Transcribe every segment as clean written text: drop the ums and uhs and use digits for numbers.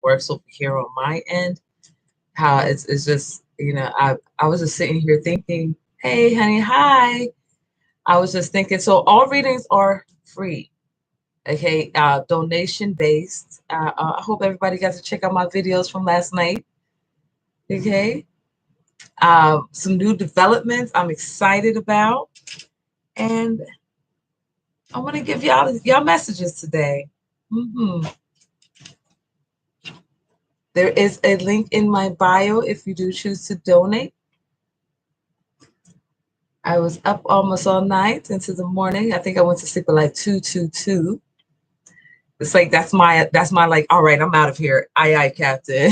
works over here on my end. How it's just, you know, I was just sitting here thinking, hey, honey, hi. I was just thinking, so all readings are free. Okay, donation based. I hope everybody got to check out my videos from last night. Okay, some new developments I'm excited about, and I want to give y'all messages today. There is a link in my bio if you do choose to donate. I was up almost all night into the morning. I think I went to sleep at like 2:22. It's like that's my like, all right, I'm out of here. Aye, Captain.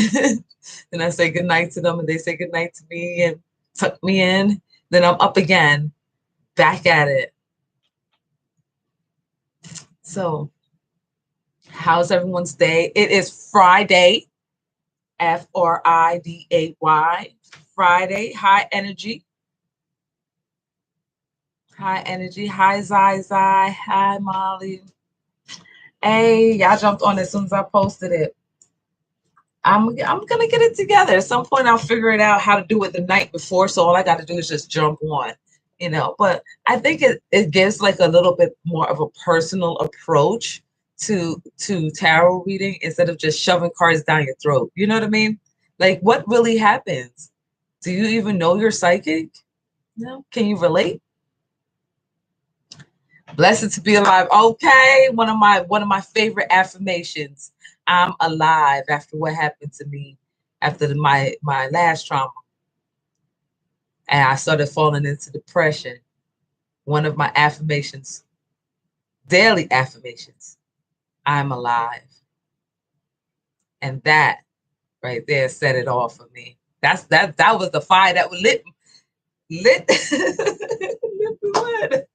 And I say goodnight to them, and they say goodnight to me and tuck me in. Then I'm up again, back at it. So how's everyone's day? It is Friday, Friday, Friday, high energy. High energy, hi Zai Zai, hi Molly. Hey, y'all jumped on as soon as I posted it. I'm gonna get it together. At some point I'll figure it out how to do it the night before. So all I gotta do is just jump on, you know. But I think it gives like a little bit more of a personal approach to tarot reading instead of just shoving cards down your throat. You know what I mean? Like what really happens? Do you even know you're psychic? No? Can you relate? Blessed to be alive. Okay, one of my favorite affirmations. I'm alive after what happened to me after my last trauma. And I started falling into depression. One of my affirmations, daily affirmations, I'm alive. And that right there set it off for me. That was the fire that lit lit the wood.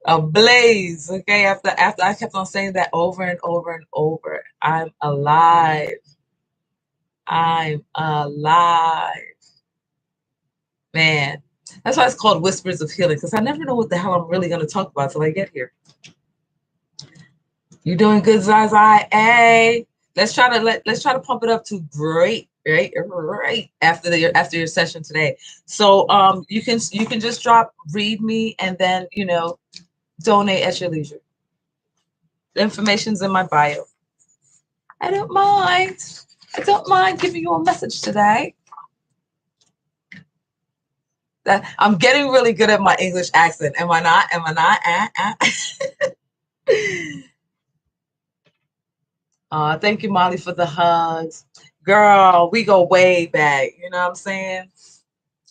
A blaze. Okay, after I kept on saying that over and over and over, I'm alive. I'm alive. Man, that's why it's called Whispers of Healing, because I never know what the hell I'm really going to talk about till I get here. You doing good, Zaza? Hey, let's try to pump it up to great, right after your session today. So you can just drop read me and then donate at your leisure. The information's in my bio. I don't mind giving you a message today. I'm getting really good at my English accent. Am I not? Thank you, Molly, for the hugs. Girl, we go way back. You know what I'm saying?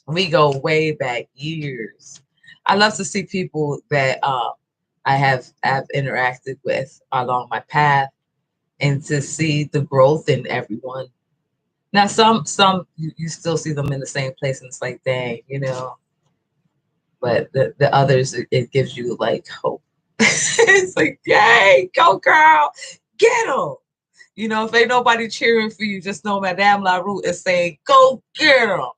We go way back years. I love to see people that I have interacted with along my path and to see the growth in everyone. Now, some you still see them in the same place, and it's like, dang, But the others, it gives you like hope. It's like, yay, go girl, get them. If ain't nobody cheering for you, just know Madame LaRoue is saying, go get them.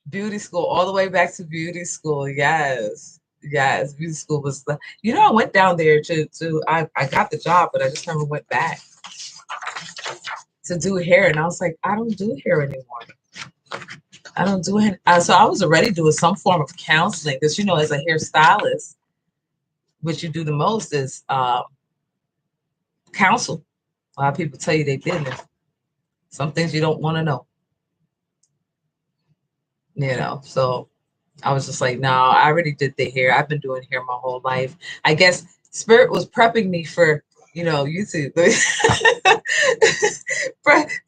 Beauty school, all the way back to beauty school. Yes, beauty school was the. I went down there I got the job, but I just never went back to do hair, and I was like, I don't do hair anymore. I don't do it. So I was already doing some form of counseling because, as a hairstylist, what you do the most is counsel. A lot of people tell you their business. Some things you don't want to know. So I was just like, no, I already did the hair. I've been doing hair my whole life. I guess Spirit was prepping me for, YouTube.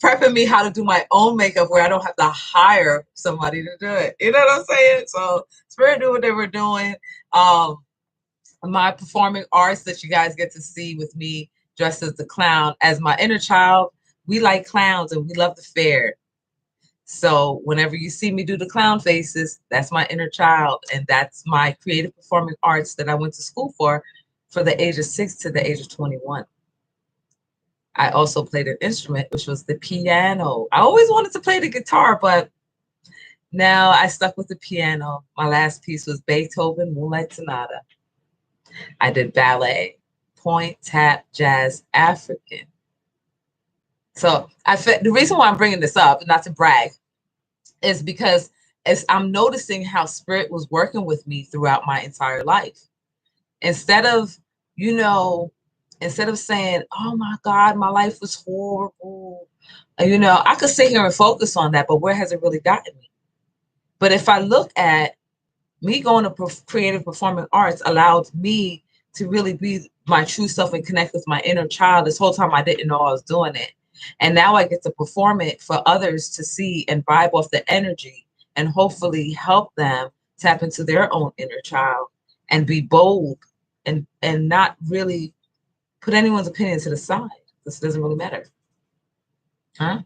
Prepping me how to do my own makeup where I don't have to hire somebody to do it. You know what I'm saying? So Spirit knew what they were doing. My performing arts that you guys get to see with me dressed as the clown. As my inner child, we like clowns and we love the fair. So whenever you see me do the clown faces, that's my inner child. And that's my creative performing arts that I went to school for the age of 6 to the age of 21. I also played an instrument, which was the piano. I always wanted to play the guitar, but now I stuck with the piano. My last piece was Beethoven Moonlight Sonata. I did ballet, point, tap, jazz, African. So the reason why I'm bringing this up, not to brag, is because as I'm noticing how spirit was working with me throughout my entire life. Instead of, you know, instead of saying, oh my God, my life was horrible, you know, I could sit here and focus on that, but where has it really gotten me? But if I look at me going to creative performing arts allowed me to really be my true self and connect with my inner child. This whole time I didn't know I was doing it. And now I get to perform it for others to see and vibe off the energy and hopefully help them tap into their own inner child and be bold and not really put anyone's opinion to the side. This doesn't really matter. Huh?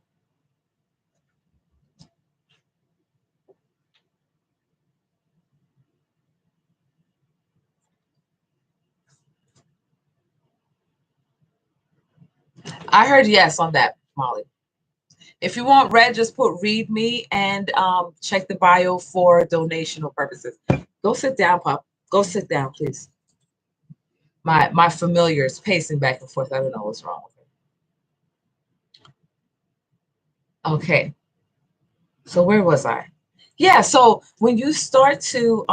I heard yes on that, Molly. If you want red, just put read me and check the bio for donational purposes. Go sit down, Pop. Go sit down, please. My familiar is pacing back and forth. I don't know what's wrong with her. Okay. So where was I? Yeah, so when you start to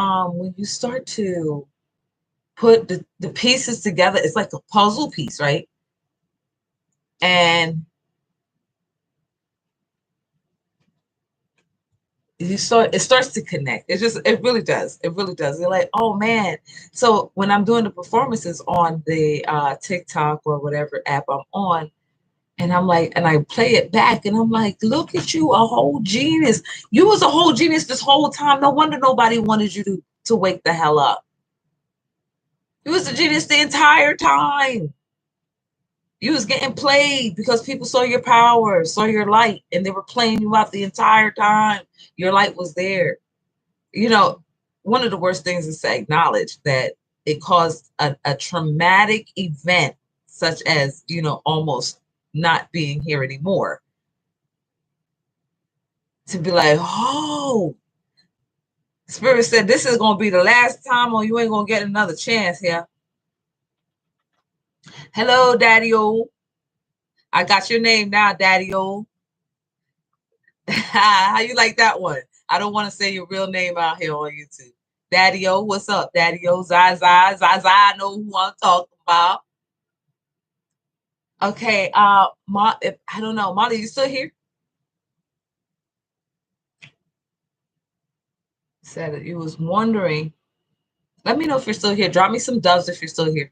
put the pieces together, it's like a puzzle piece, right? And it starts to connect. It really does. It really does. You're like, oh man. So when I'm doing the performances on the TikTok or whatever app I'm on, and I'm like, and I play it back and I'm like, look at you, a whole genius. You was a whole genius this whole time. No wonder nobody wanted you to wake the hell up. You was a genius the entire time. You was getting played because people saw your power, saw your light, and they were playing you out the entire time. Your light was there. You know, one of the worst things is to acknowledge that it caused a traumatic event, such as, you know, almost not being here anymore. To be like, oh, Spirit said, this is going to be the last time, or you ain't going to get another chance here. Hello, Daddy-O. I got your name now, Daddy-O. How you like that one? I don't want to say your real name out here on YouTube. Daddy-O, what's up, Daddy-O? Zaza, Zaza, I know who I'm talking about. Okay, I don't know. Molly, you still here? Said that you was wondering. Let me know if you're still here. Drop me some doves if you're still here.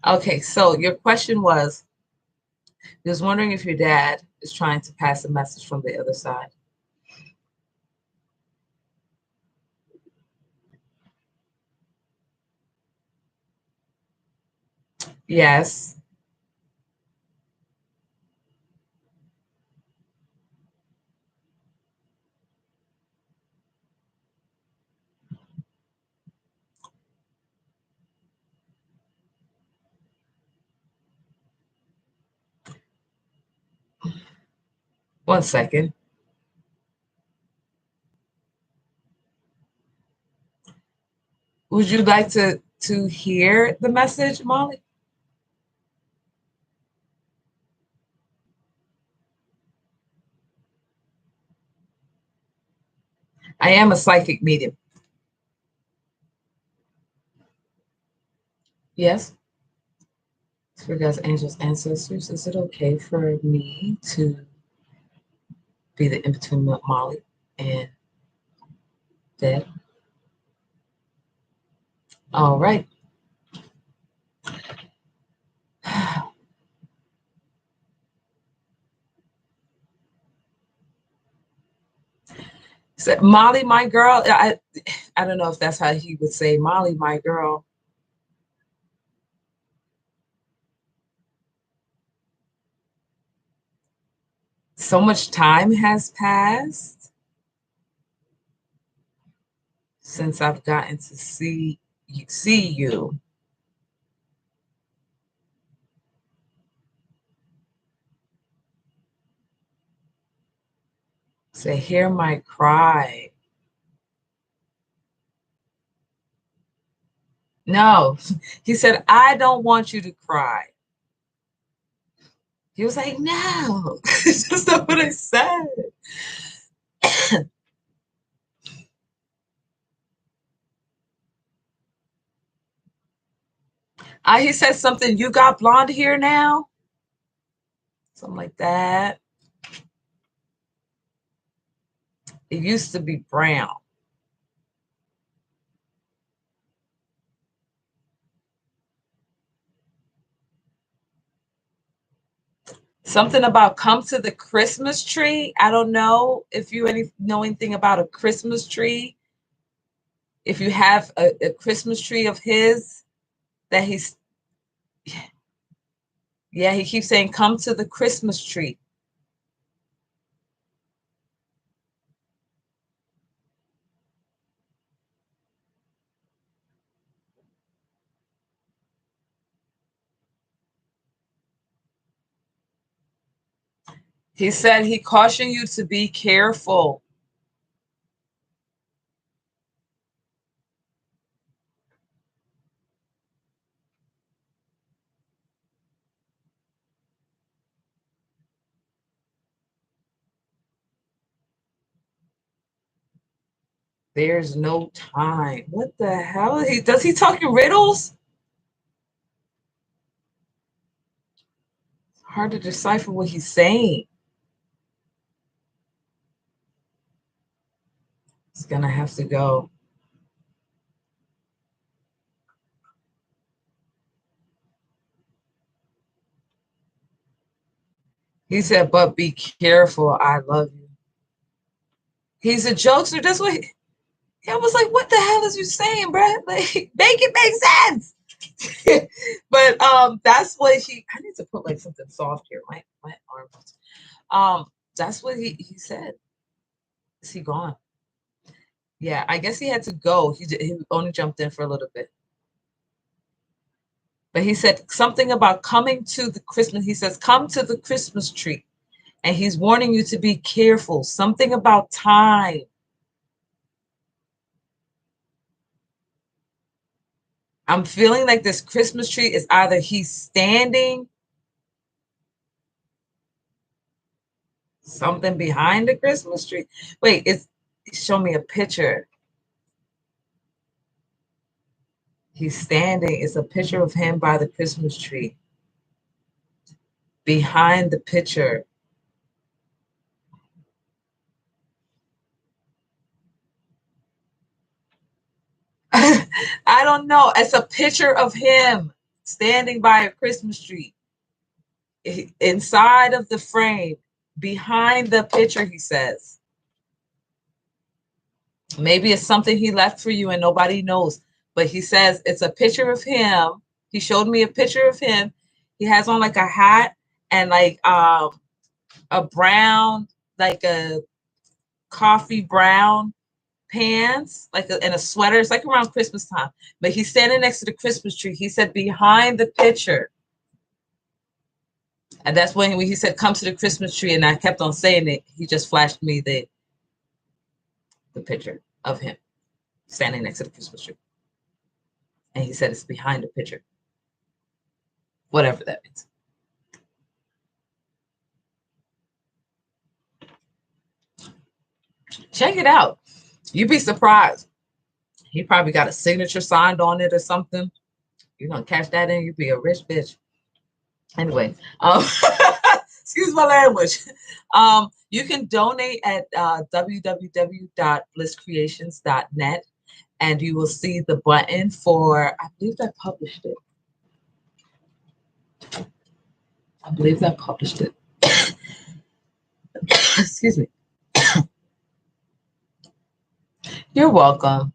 Okay, so your question was, you was wondering if your dad is trying to pass a message from the other side. Yes. One second. Would you like to hear the message, Molly? I am a psychic medium. Yes. For God's angels, ancestors, is it okay for me to be the in-between Molly and Dad? All right. So, Molly, my girl, I don't know if that's how he would say, Molly, my girl. So much time has passed since I've gotten to see you. Say, hear my cry. No, he said, I don't want you to cry. He was like, no. That's not what I said. He said something, you got blonde hair now? Something like that. It used to be brown. Something about come to the Christmas tree. I don't know if you know anything about a Christmas tree. If you have a Christmas tree of his that he's, yeah, he keeps saying, come to the Christmas tree. He said he cautioned you to be careful. There's no time. What the hell? Does he talk in riddles? It's hard to decipher what he's saying. It's gonna have to go. He said, but be careful. I love you. He's a jokester. That's what I was like, what the hell is you saying, bro? Like, make it make sense. But that's what I need to put like something soft here. My arms. That's what he said. Is he gone? Yeah, I guess he had to go. He only jumped in for a little bit. But he said something about coming to the Christmas. He says, come to the Christmas tree. And he's warning you to be careful. Something about time. I'm feeling like this Christmas tree is either he's standing something behind the Christmas tree. Wait, show me a picture. He's standing. It's a picture of him by the Christmas tree. Behind the picture. I don't know. It's a picture of him standing by a Christmas tree. Inside of the frame, behind the picture, he says. Maybe it's something he left for you and nobody knows. But he says it's a picture of him. He showed me a picture of him. He has on like a hat and like a brown, like a coffee brown pants, like and a sweater. It's like around Christmas time. But he's standing next to the Christmas tree. He said behind the picture. And that's when he said, come to the Christmas tree. And I kept on saying it. He just flashed me the picture of him standing next to the Christmas tree. And he said it's behind the picture. Whatever that means. Check it out. You'd be surprised. He probably got a signature signed on it or something. You're going to catch that in, you'd be a rich bitch. Anyway, excuse my language. You can donate at www.blisscreations.net and you will see the button for, I believe I published it. Excuse me. You're welcome.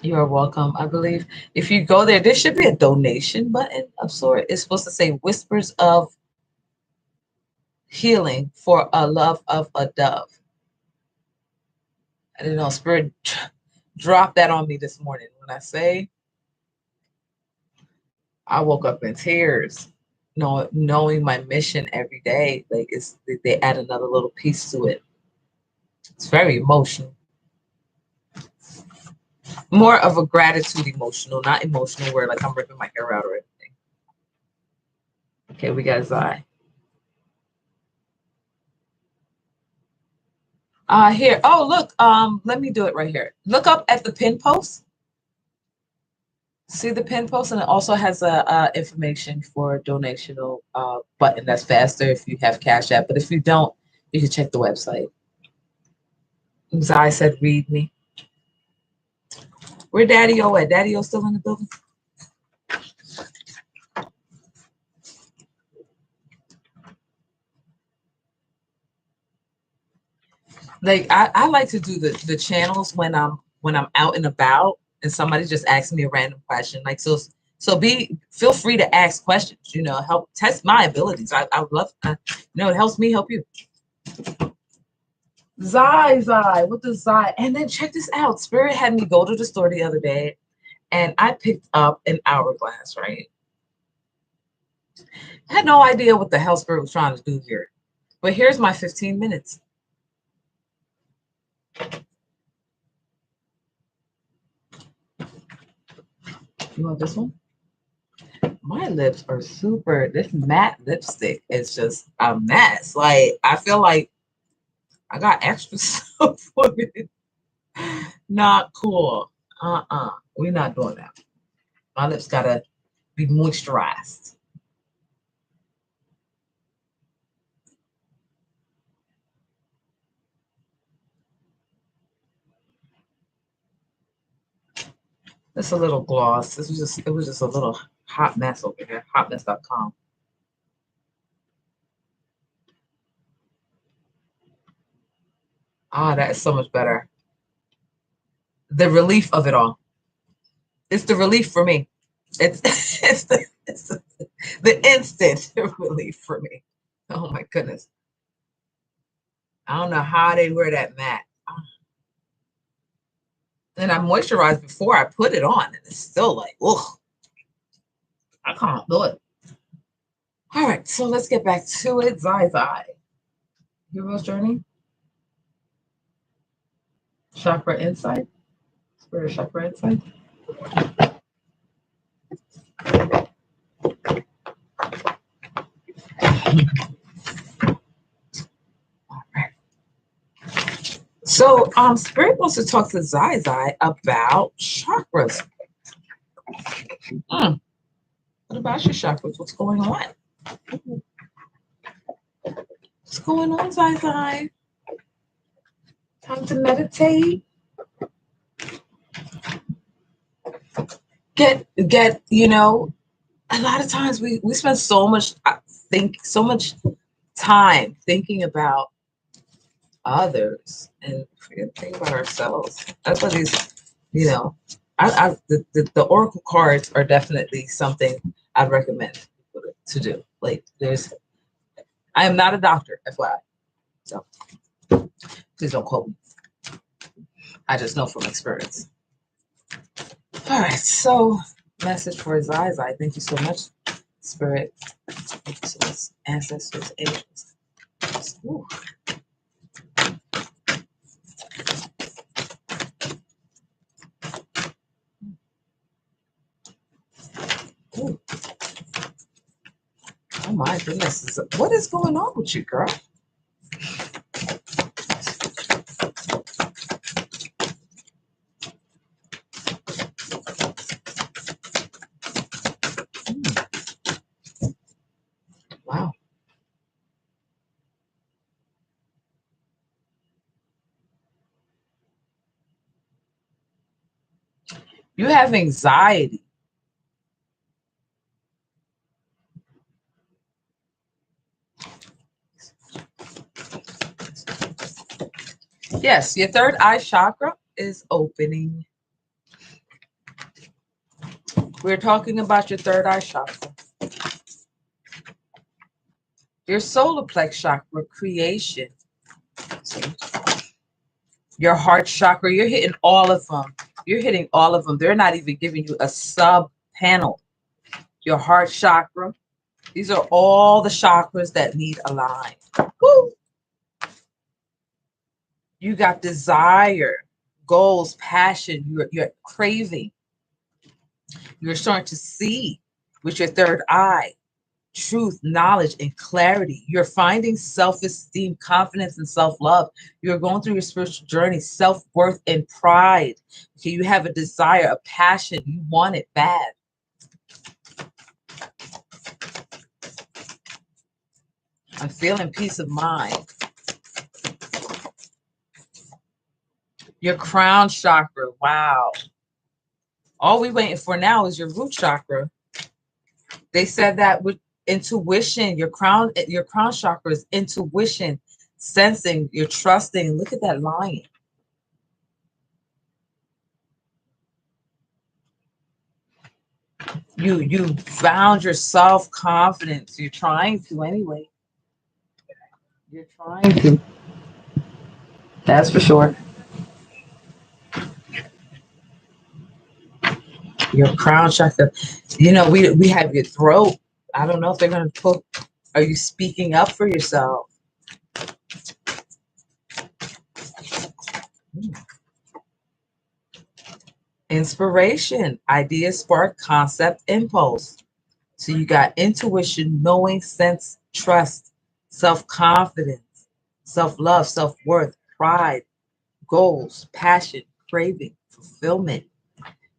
You are welcome. I believe if you go there, there should be a donation button of sort. It's supposed to say whispers of healing for a love of a dove. I don't know, Spirit dropped that on me this morning. When I say I woke up in tears, knowing my mission every day, like they add another little piece to it. It's very emotional. More of a gratitude emotional, not emotional where like I'm ripping my hair out or anything. Okay, we got his eye. Here. Oh, look. Let me do it right here. Look up at the pin post. See the pin post, and it also has a information for a donational button that's faster if you have Cash App. But if you don't, you can check the website. Zai said, "Read me." Where Daddy O at? Daddy O still in the building? Like I like to do the channels when I'm out and about and somebody just asks me a random question. Like so feel free to ask questions, you know, help test my abilities. I would love you know, it helps me help you. Zai, what does Zai? And then check this out. Spirit had me go to the store the other day and I picked up an hourglass, right? I had no idea what the hell Spirit was trying to do here. But here's my 15 minutes. You want this one? My lips are super, this matte lipstick is just a mess. Like, I feel like I got extra stuff on it. Not cool. We're not doing that. My lips gotta be moisturized. It's a little gloss. It was just a little hot mess over here. Hotmess.com. Ah, that is so much better. The relief of it all. It's the relief for me. It's it's the instant relief for me. Oh my goodness. I don't know how they wear that matte. And I moisturized before I put it on, and it's still like, ugh. I can't do it. All right, so let's get back to it. Zai. Hero's Journey. Chakra Insight. Spirit Chakra Insight. All right. So Spirit wants to talk to Zai about chakras. What about your chakras? What's going on? What's going on, Zai? Time to meditate. Get, you know, a lot of times we spend so much time thinking about others and forget to think about ourselves. That's what these, you know, the oracle cards are definitely something I'd recommend people to do. Like I am not a doctor, FYI, so please don't quote me. I just know from experience. All right, so message for Zai. Thank you so much, Spirit. Thank you so much, ancestors, angels. Ooh. Ooh. Oh my goodness. What is going on with you, girl? Wow. You have anxiety. Yes, your third eye chakra is opening. We're talking about your third eye chakra. Your solar plex chakra, creation. Your heart chakra, you're hitting all of them. You're hitting all of them. They're not even giving you a sub panel. Your heart chakra. These are all the chakras that need aligned. Woo! You got desire, goals, passion. You're craving. You're starting to see with your third eye. truth, knowledge, and clarity. You're finding self-esteem, confidence, and self-love. You're going through your spiritual journey, self-worth and pride. Okay, you have a desire, a passion. You want it bad. I'm feeling peace of mind. Your crown chakra. Wow. All we're waiting for now is your root chakra. They said that with intuition, your crown chakra is intuition, sensing, you're trusting. Look at that lion. You found your self-confidence. You're trying to anyway. You're trying to. That's for sure. Your crown chakra. You know, we have your throat. I don't know if they're gonna put. Are you speaking up for yourself? Inspiration, idea, spark, concept, impulse. So you got intuition, knowing, sense, trust, self-confidence, self-love, self-worth, pride, goals, passion, craving, fulfillment,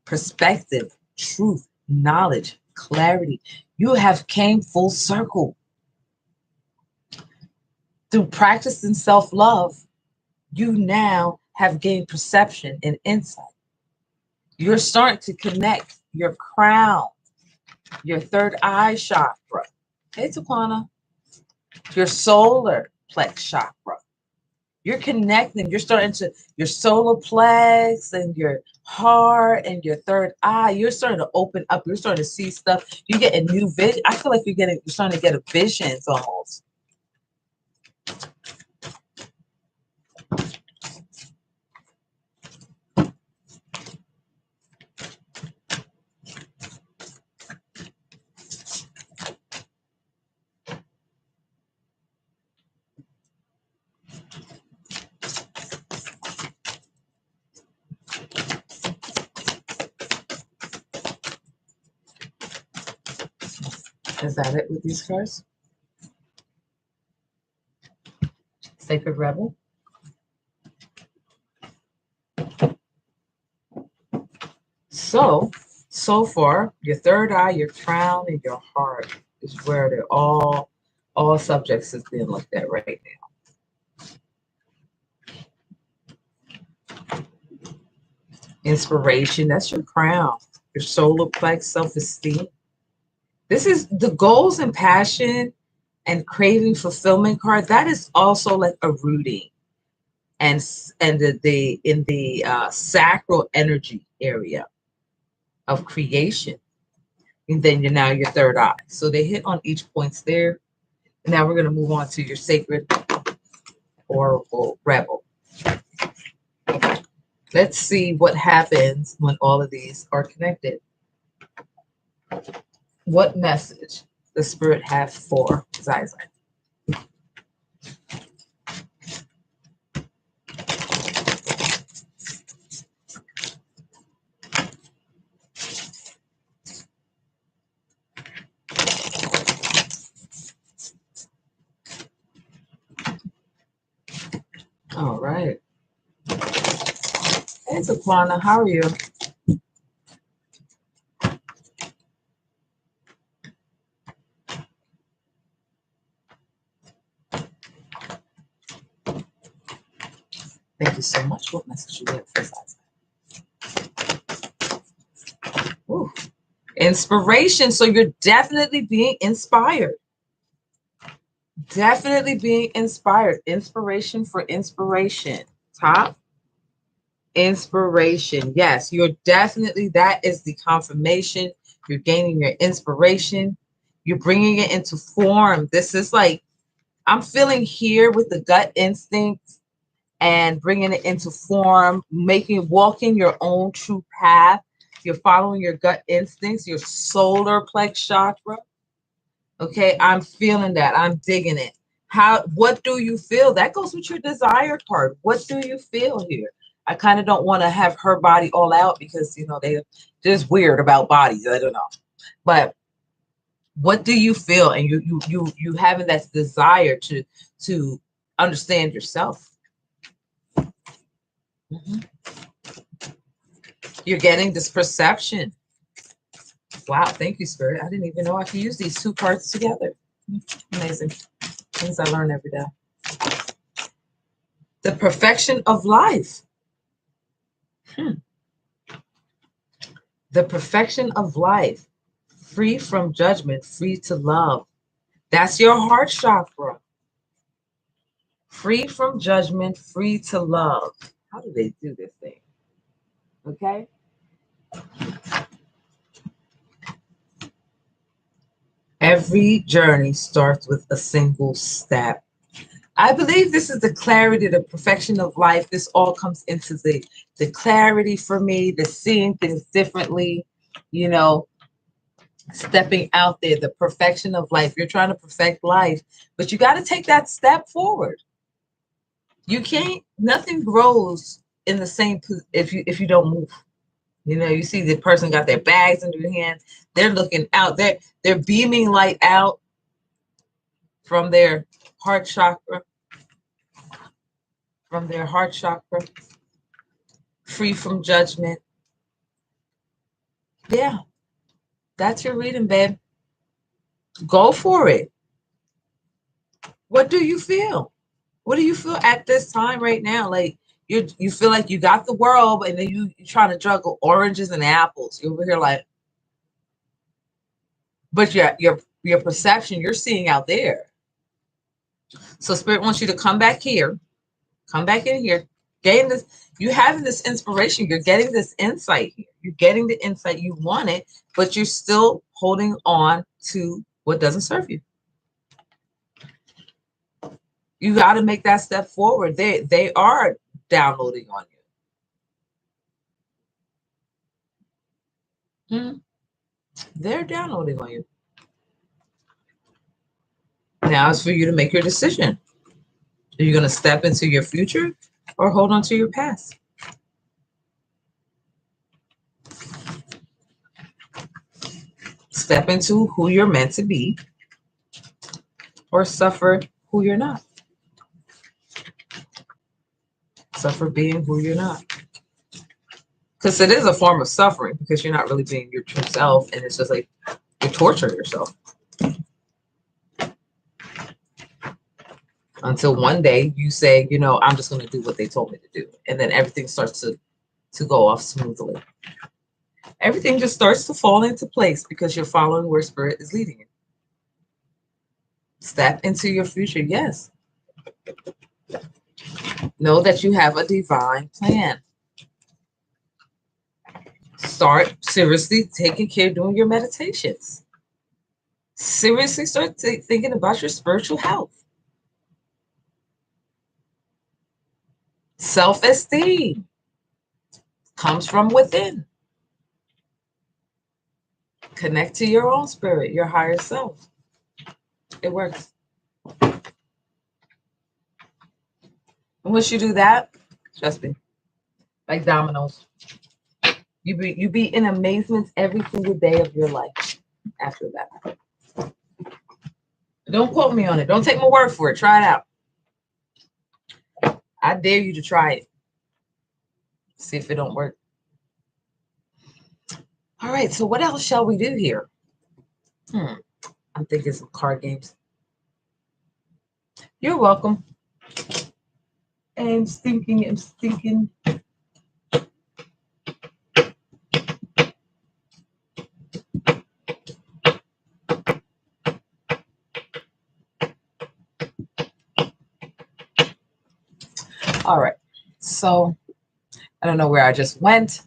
perspective, truth, knowledge, clarity. You have came full circle. Through practicing self-love, you now have gained perception and insight. You're starting to connect your crown, your third eye chakra. Hey, Taquana. Your solar plex chakra. You're connecting. You're starting to your solar plex and your heart and your third eye. You're starting to open up. You're starting to see stuff. You get a new vision. I feel like you're starting to get a visions almost. Is that it with these cards? Sacred Rebel. So far, your third eye, your crown, and your heart is where they're all subjects is being looked at right now. Inspiration, that's your crown. Your solar plex, self-esteem. This is the goals and passion and craving fulfillment card. That is also like a rooting and in the sacral energy area of creation. And then you're now your third eye. So they hit on each points there. And now we're going to move on to your sacred oracle rebel. Let's see what happens when all of these are connected. What message the spirit have for Zai? All right. Hey, Taquana, how are you? Thank you so much. What message you have for Zai? Ooh. Inspiration. So you're definitely being inspired. Definitely being inspired. Inspiration for inspiration. Top. Inspiration. Yes, you're definitely, that is the confirmation. You're gaining your inspiration. You're bringing it into form. This is like, I'm feeling here with the gut instinct and bringing it into form, walking your own true path. You're following your gut instincts, your solar plex chakra. Okay, I'm feeling that. I'm digging it. What do you feel? That goes with your desire card. What do you feel here? I kind of don't want to have her body all out because, you know, they're just weird about bodies. I don't know. But What do you feel? And you having that desire to understand yourself. You're getting this perception. Wow, thank you, Spirit. I didn't even know I could use these two cards together. Amazing. Things I learn every day. The perfection of life. The perfection of life. Free from judgment, free to love. That's your heart chakra. Free from judgment, free to love. How do they do this thing? Okay. Every journey starts with a single step. I believe this is the clarity, the perfection of life. This all comes into the clarity for me, the seeing things differently, you know, stepping out there, the perfection of life. You're trying to perfect life, but you got to take that step forward. You can't, nothing grows in the same if you don't move. You know, you see the person got their bags in their hand, they're looking out, they're beaming light out from their heart chakra, free from judgment. Yeah, that's your reading, babe. Go for it. What do you feel? What do you feel at this time right now? Like you feel like you got the world, and then you're trying to juggle oranges and apples. You're over here like, but your perception, you're seeing out there. So Spirit wants you to come back here, come back in here, gain this. You having this inspiration. You're getting this insight here. You're getting the insight you wanted, but you're still holding on to what doesn't serve you. You got to make that step forward. They are downloading on you. They're downloading on you. Now it's for you to make your decision. Are you going to step into your future or hold on to your past? Step into who you're meant to be or suffer who you're not. Suffer being who you're not. Because it is a form of suffering, because you're not really being your true self, and it's just like you torture yourself. Until one day you say, you know, I'm just going to do what they told me to do. And then everything starts to go off smoothly. Everything just starts to fall into place because you're following where Spirit is leading you. Step into your future, yes. Know that you have a divine plan. Start seriously taking care, doing your meditations. Seriously start thinking about your spiritual health. Self-esteem comes from within. Connect to your own spirit, your higher self. It works. And once you do that, trust me, like dominoes, you be in amazement every single day of your life after that. Don't quote me on it. Don't take my word for it. Try it out. I dare you to try it. See if it don't work. All right, so what else shall we do here? I'm thinking some card games. You're welcome. I'm stinking. All right, so I don't know where I just went.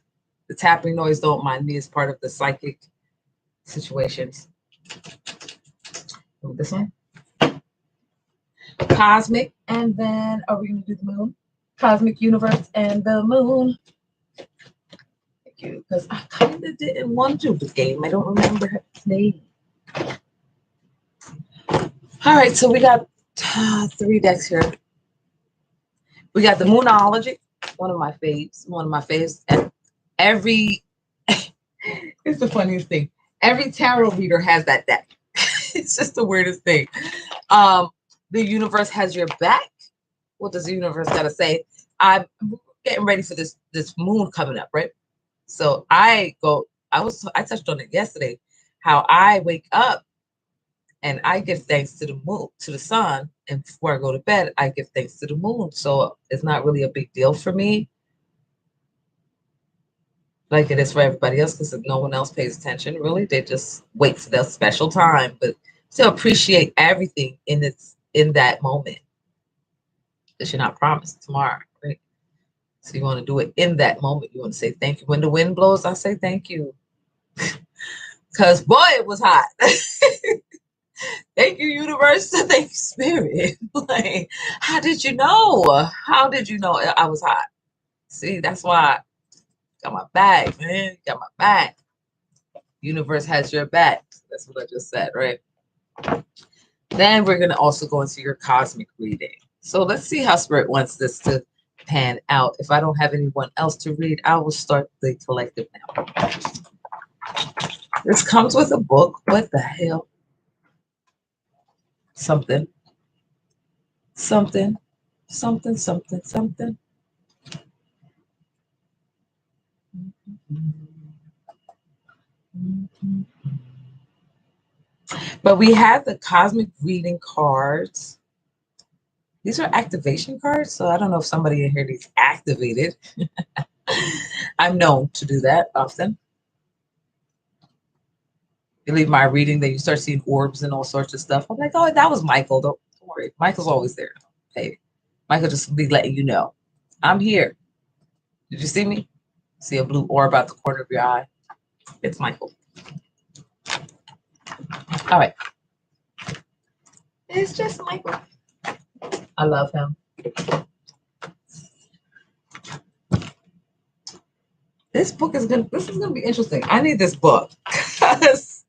The tapping noise, don't mind me, is part of the psychic situations. This one. Cosmic, and then are we going to do the moon? Cosmic universe and the moon. Thank you, because I kind of didn't want to the game. I don't remember her name. All right, so we got 3 decks here. We got the Moonology, one of my faves. And every, it's the funniest thing. Every tarot reader has that deck. It's just the weirdest thing. Um, the universe has your back. What does the universe got to say? I'm getting ready for this moon coming up, right? So I touched on it yesterday, how I wake up and I give thanks to the moon, to the sun, and before I go to bed, I give thanks to the moon. So it's not really a big deal for me, like it is for everybody else, because no one else pays attention. Really, they just wait for their special time, but still appreciate everything in that moment, because you're not promised tomorrow, right? So you want to do it in that moment. You want to say thank you. When the wind blows, I say thank you, because boy, it was hot. Thank you, universe. Thank you, spirit. Like, how did you know? How did you know I was hot? See, that's why I got my back, man. Got my back. Universe has your back. That's what I just said, right? Then we're going to also go into your cosmic reading. So let's see how spirit wants this to pan out. If I don't have anyone else to read, I will start the collective now. This comes with a book. What the hell? Something. Something. Something, something, something. But we have the cosmic reading cards. These are activation cards, so I don't know if somebody in here needs activated. I'm known to do that often. You leave my reading, then you start seeing orbs and all sorts of stuff. I'm like, oh, that was Michael. Don't worry. Michael's always there. Hey, Michael just be letting you know. I'm here. Did you see me? See a blue orb out the corner of your eye? It's Michael. All right. It's just Michael. I love him. This is gonna be interesting. I need this book because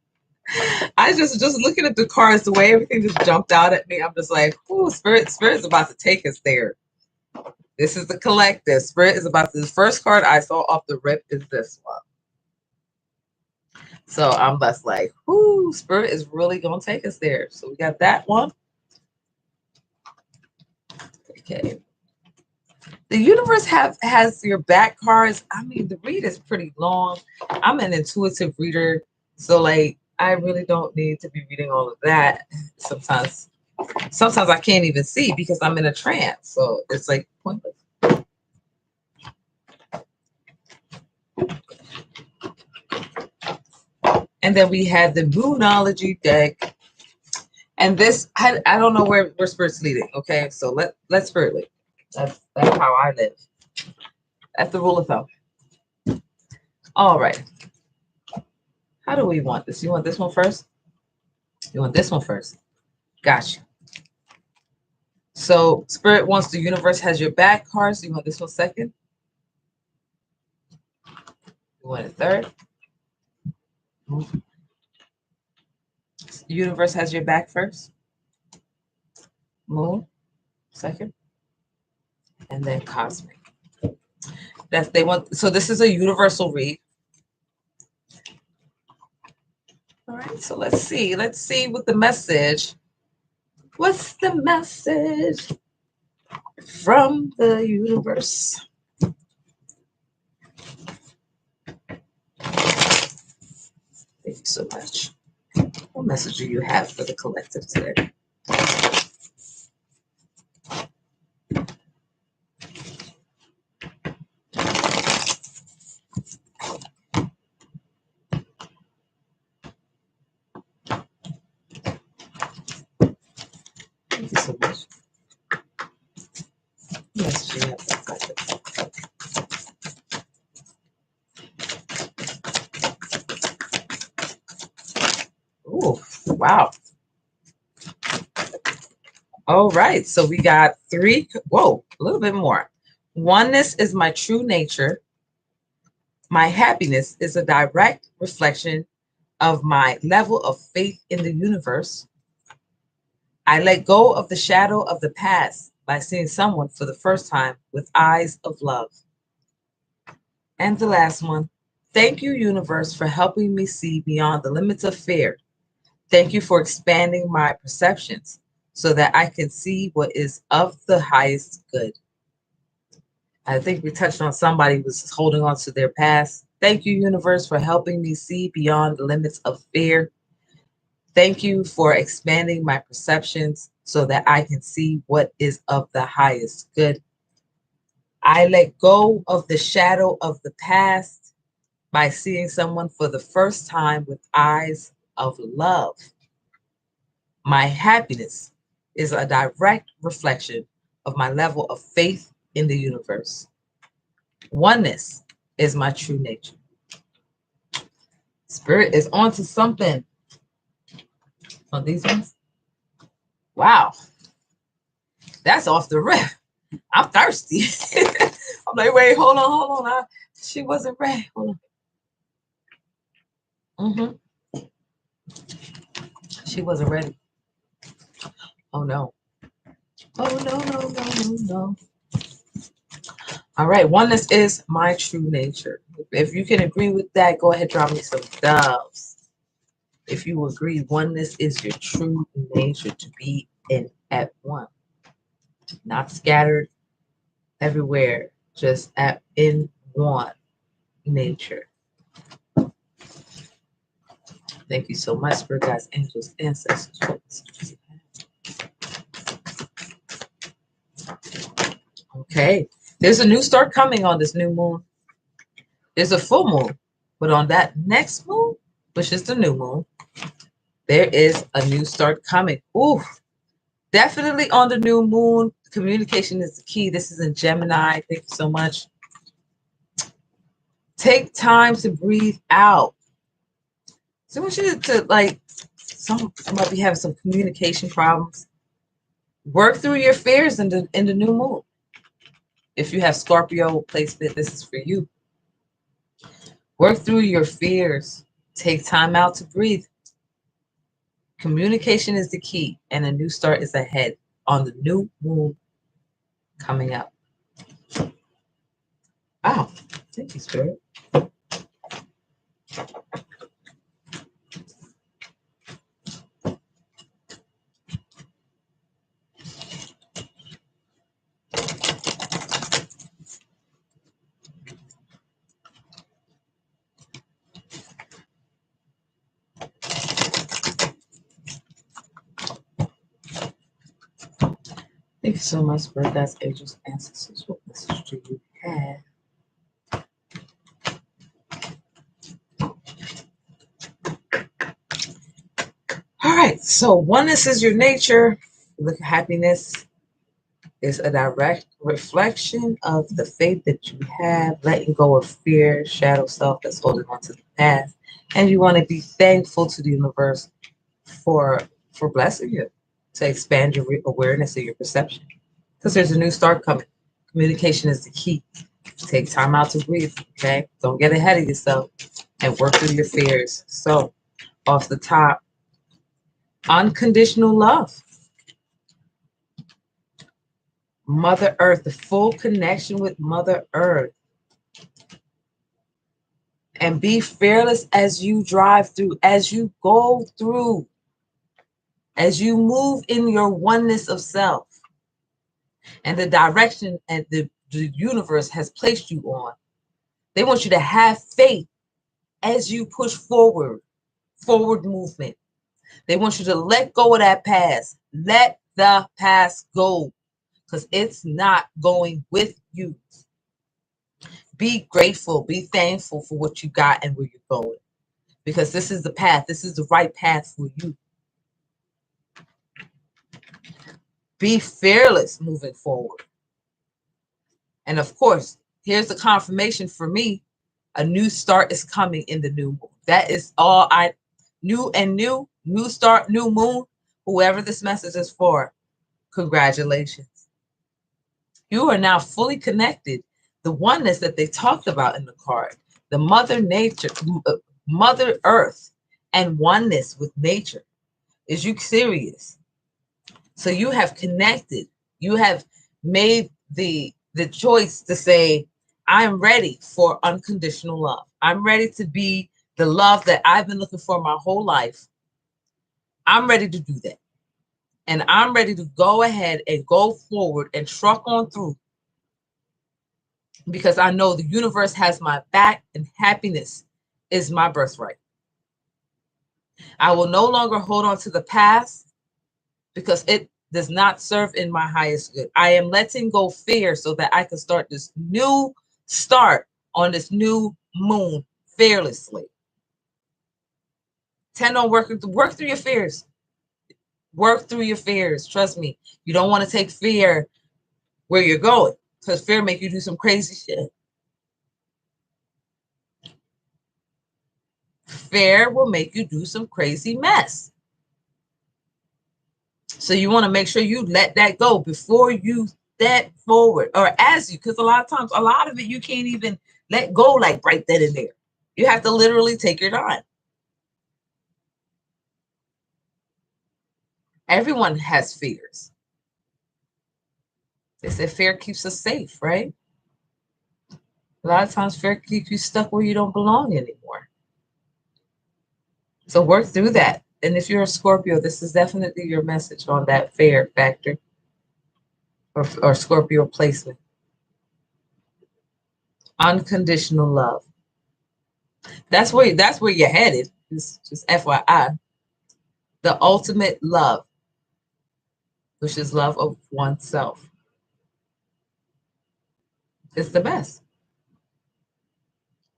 I just looking at the cards, the way everything just jumped out at me. I'm just like, ooh, spirit's about to take us there. This is the collective. Spirit is about to, the first card I saw off the rip is this one. So I'm just like, ooh, spirit is really gonna take us there. So we got that one. Okay. The universe has your back cards. I mean, the read is pretty long. I'm an intuitive reader, so like I really don't need to be reading all of that. Sometimes I can't even see because I'm in a trance. So it's like pointless. And then we had the Moonology deck. And this, I don't know where spirit's leading. Okay, so let's spirit lead. That's how I live. That's the rule of thumb. All right. How do we want this? You want this one first? You want this one first? Gotcha. So spirit wants the universe has your back card. So you want this one second? You want it third? The universe has your back first. Moon, second. And then cosmic. That's they want. So this is a universal read. All right, so let's see. Let's see what the message. What's the message from the universe? Thank you so much. What message do you have for the collective today? Thank you so much. What message do you have for the collective? Oh, wow. All right, so we got three. Whoa, a little bit more. Oneness is my true nature. My happiness is a direct reflection of my level of faith in the universe. I let go of the shadow of the past by seeing someone for the first time with eyes of love. And the last one, thank you, universe, for helping me see beyond the limits of fear. Thank you for expanding my perceptions so that I can see what is of the highest good. I think we touched on somebody who was holding on to their past. Thank you, universe, for helping me see beyond the limits of fear. Thank you for expanding my perceptions so that I can see what is of the highest good. I let go of the shadow of the past by seeing someone for the first time with eyes of love. My happiness is a direct reflection of my level of faith in the universe. Oneness is my true nature. Spirit is onto something on these ones. Wow, that's off the rip. I'm thirsty. I'm like, wait, hold on. She wasn't ready. Hold on. She wasn't ready. Oh no. Oh no. All right, oneness is my true nature. If you can agree with that, go ahead, drop me some doves. If you agree, oneness is your true nature, to be in at one, not scattered everywhere, just in one nature. Thank you so much, Spirit guides, angels, ancestors. Okay, there's a new start coming on this new moon. There's a full moon, but on that next moon, which is the new moon, there is a new start coming. Ooh, definitely on the new moon. Communication is the key. This is in Gemini. Thank you so much. Take time to breathe out. So I want you to like, some might be having some communication problems. Work through your fears in the new moon. If you have Scorpio placement, this is for you. Work through your fears. Take time out to breathe. Communication is the key, and a new start is ahead on the new moon coming up. Wow. Thank you, Spirit. Thank you so much, Spirit guides, angels, ancestors. What message do you have? All right, so oneness is your nature. Look, happiness is a direct reflection of the faith that you have, letting go of fear, shadow self that's holding on to the past. And you want to be thankful to the universe for blessing you to expand your awareness and your perception. Because there's a new start coming. Communication is the key. Take time out to breathe, okay? Don't get ahead of yourself and work through your fears. So, off the top, unconditional love. Mother Earth, the full connection with Mother Earth. And be fearless as you drive through, as you go through, as you move in your oneness of self and the direction and the universe has placed you on. They want you to have faith as you push forward movement. They want you to let go of that past. Let the past go, because it's not going with you. Be grateful, be thankful for what you got and where you're going, because this is the path. This is the right path for you. Be fearless moving forward. And of course, here's the confirmation for me. A new start is coming in the new moon. That is all new start, new moon, whoever this message is for, congratulations. You are now fully connected. The oneness that they talked about in the card, the mother nature, mother earth, and oneness with nature. Is you serious? So you have connected. You have made the choice to say, I'm ready for unconditional love. I'm ready to be the love that I've been looking for my whole life. I'm ready to do that. And I'm ready to go ahead and go forward and truck on through, because I know the universe has my back and happiness is my birthright. I will no longer hold on to the past because it does not serve in my highest good. I am letting go fear so that I can start this new start on this new moon fearlessly. 10 on work through your fears. Work through your fears. Trust me. You don't want to take fear where you're going, because fear make you do some crazy shit. Fear will make you do some crazy mess. So you want to make sure you let that go before you step forward, or as you, because a lot of times, a lot of it you can't even let go like right then and there. You have to literally take your time. Everyone has fears. They say fear keeps us safe, right? A lot of times fear keeps you stuck where you don't belong anymore. So work through that. And if you're a Scorpio, this is definitely your message on that fear factor, or Scorpio placement. Unconditional love. That's where you're headed. Just FYI. The ultimate love, which is love of oneself. It's the best.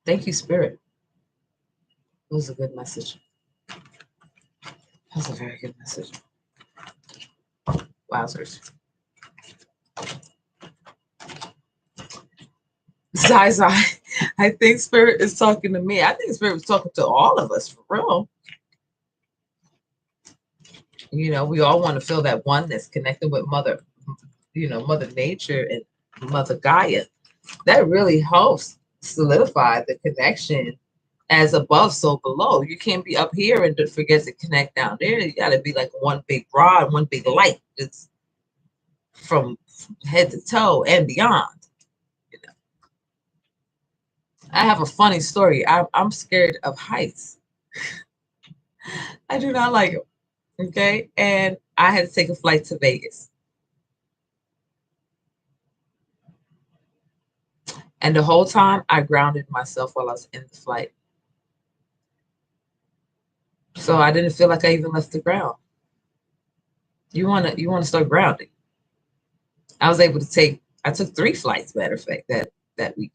Thank you, Spirit. It was a good message. That was a very good message. Wowzers. Zai, I think Spirit is talking to me. I think Spirit was talking to all of us, for real. You know, we all want to feel that oneness, connected with Mother Nature and Mother Gaia. That really helps solidify the connection, as above, so below. You can't be up here and forget to connect down there. You got to be like one big rod, one big light. It's from head to toe and beyond. You know, I have a funny story. I'm scared of heights. I do not like them. Okay, and I had to take a flight to Vegas, and the whole time I grounded myself while I was in the flight. So I didn't feel like I even left the ground. You wanna start grounding. I was able to I took 3 flights, matter of fact, that week.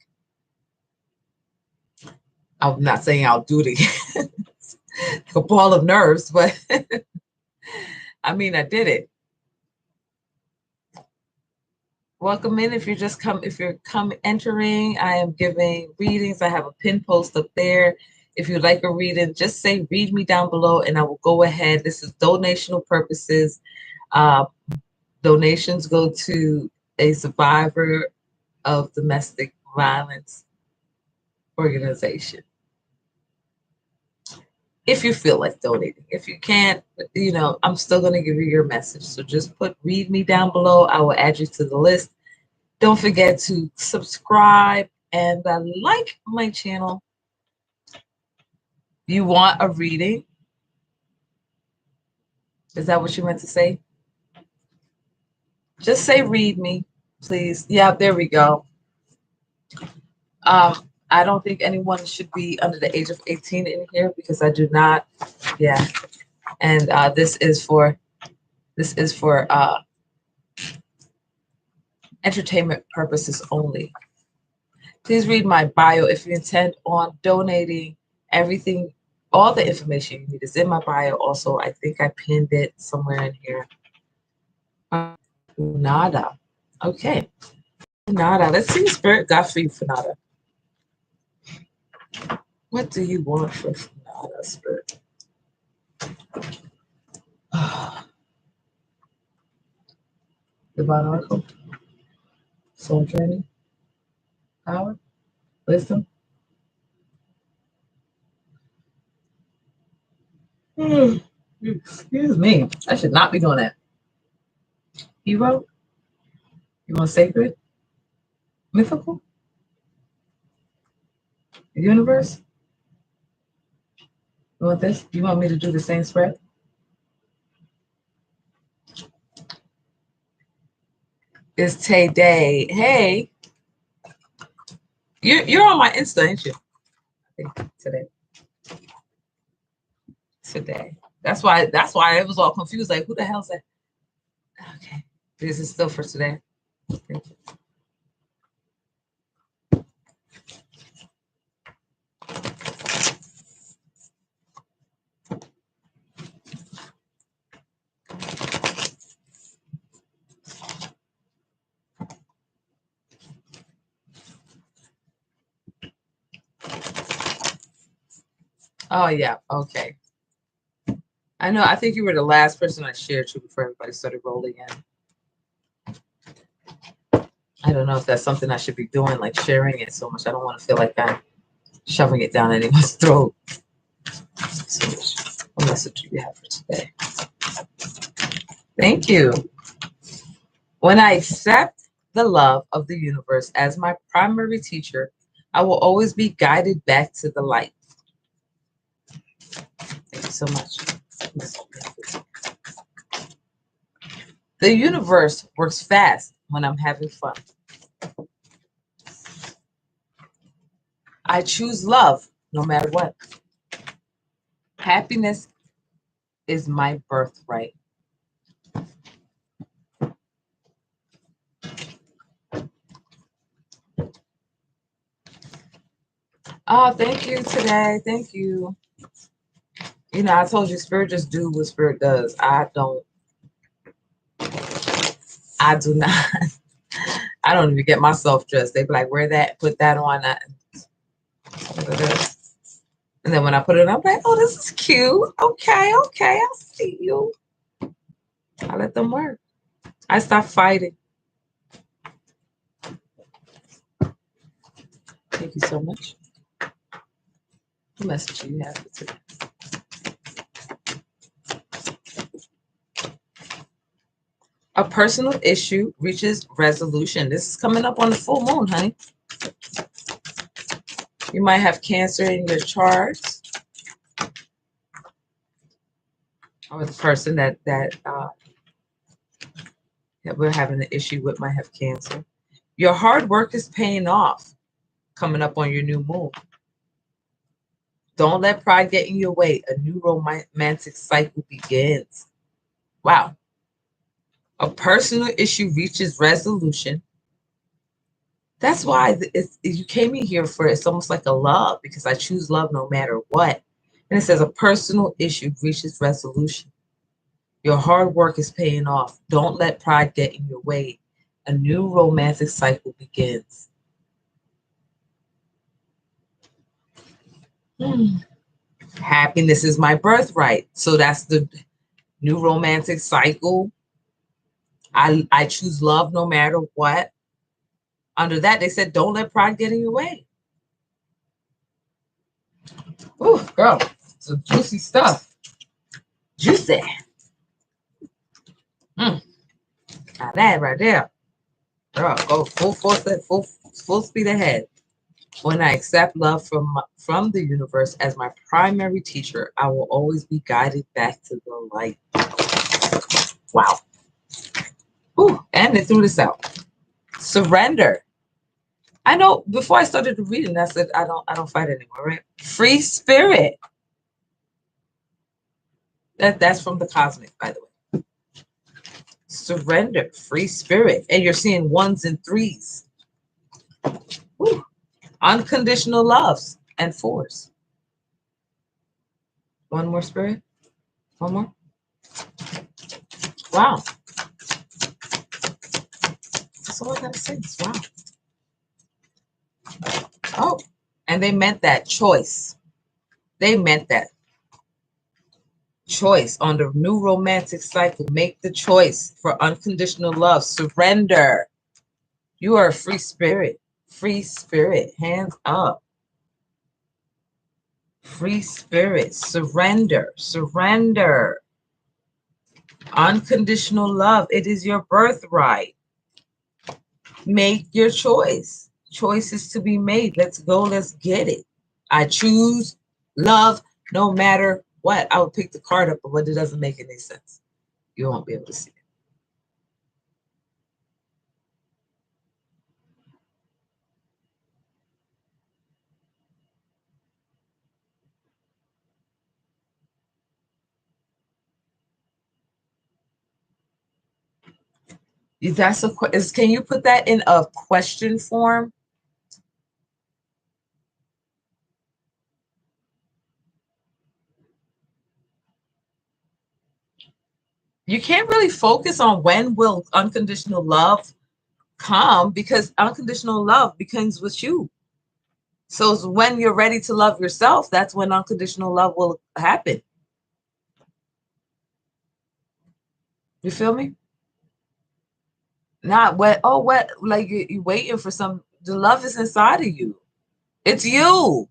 I'm not saying I'll do it again. A ball of nerves, but I mean, I did it. Welcome in. If you're entering, I am giving readings. I have a pin post up there. If you'd like a reading, just say read me down below and I will go ahead. This is donational purposes. Donations go to a survivor of domestic violence organization. If you feel like donating. If you can't, I'm still going to give you your message. So just put read me down below. I will add you to the list. Don't forget to subscribe and like my channel. You want a reading? Is that what you meant to say? Just say read me, please. Yeah, there we go. I don't think anyone should be under the age of 18 in here, because I do not. Yeah. And this is for entertainment purposes only. Please read my bio if you intend on donating. Everything, all the information you need is in my bio. Also, I think I pinned it somewhere in here. Nada. Okay. Nada. Let's see what Spirit got for you, Nada. What do you want for Nada, Spirit? Divine Oracle. Soul Journey. Power. Wisdom. Excuse me. I should not be doing that. Hero? You want sacred? Mythical? Universe? You want this? You want me to do the same spread? It's Tay Day. Hey, you're on my Insta, ain't you? I think today. That's why it was all confused. Like, who the hell's that? Okay, this is still for today. Thank you. Oh yeah, okay. I know. I think you were the last person I shared to before everybody started rolling in. I don't know if that's something I should be doing, like sharing it so much. I don't want to feel like I'm shoving it down anyone's throat. So, what message do you have for today? Thank you. When I accept the love of the universe as my primary teacher, I will always be guided back to the light. Thank you so much. The universe works fast when I'm having fun. I choose love no matter what. Happiness is my birthright. Oh, thank you today. Thank you. You know, I told you, Spirit just do what Spirit does. I do not. I don't even get myself dressed. They be like, wear that, put that on. And then when I put it on, I'm like, oh, this is cute. Okay, I'll see you. I let them work. I stop fighting. Thank you so much. What message do you have for today? A personal issue reaches resolution. This is coming up on the full moon, honey. You might have Cancer in your charts, or the person that we're having an issue with might have Cancer. Your hard work is paying off. Coming up on your new moon. Don't let pride get in your way. A new romantic cycle begins. Wow. A personal issue reaches resolution. That's why you came in here for it's almost like a love, because I choose love no matter what. And it says a personal issue reaches resolution. Your hard work is paying off. Don't let pride get in your way. A new romantic cycle begins. Happiness is my birthright. So that's the new romantic cycle. I choose love no matter what. Under that, they said, don't let pride get in your way. Oh, girl, some juicy stuff. Juicy. Now that right there. Girl, go full force, full speed ahead. When I accept love from the universe as my primary teacher, I will always be guided back to the light. Wow. Ooh, and they threw this out. Surrender. I know before I started the reading, I said I don't fight anymore, right? Free spirit. That's from the cosmic, by the way. Surrender, free spirit. And you're seeing ones and threes. Ooh. Unconditional loves and fours. One more, spirit. One more. Wow. That's all I gotta say. Wow. Oh, and they meant that choice. They meant that choice on the new romantic cycle. Make the choice for unconditional love. Surrender. You are a free spirit. Free spirit. Hands up. Free spirit. Surrender. Surrender. Unconditional love. It is your birthright. Make your choice. Choices to be made. Let's go. Let's get it. I choose love no matter what. I would pick the card up, but it doesn't make any sense. You won't be able to see it. That's can you put that in a question form? You can't really focus on when will unconditional love come, because unconditional love begins with you. So when you're ready to love yourself, that's when unconditional love will happen. You feel me? Not what, oh, what, like you waiting for some, the love is inside of you. It's you.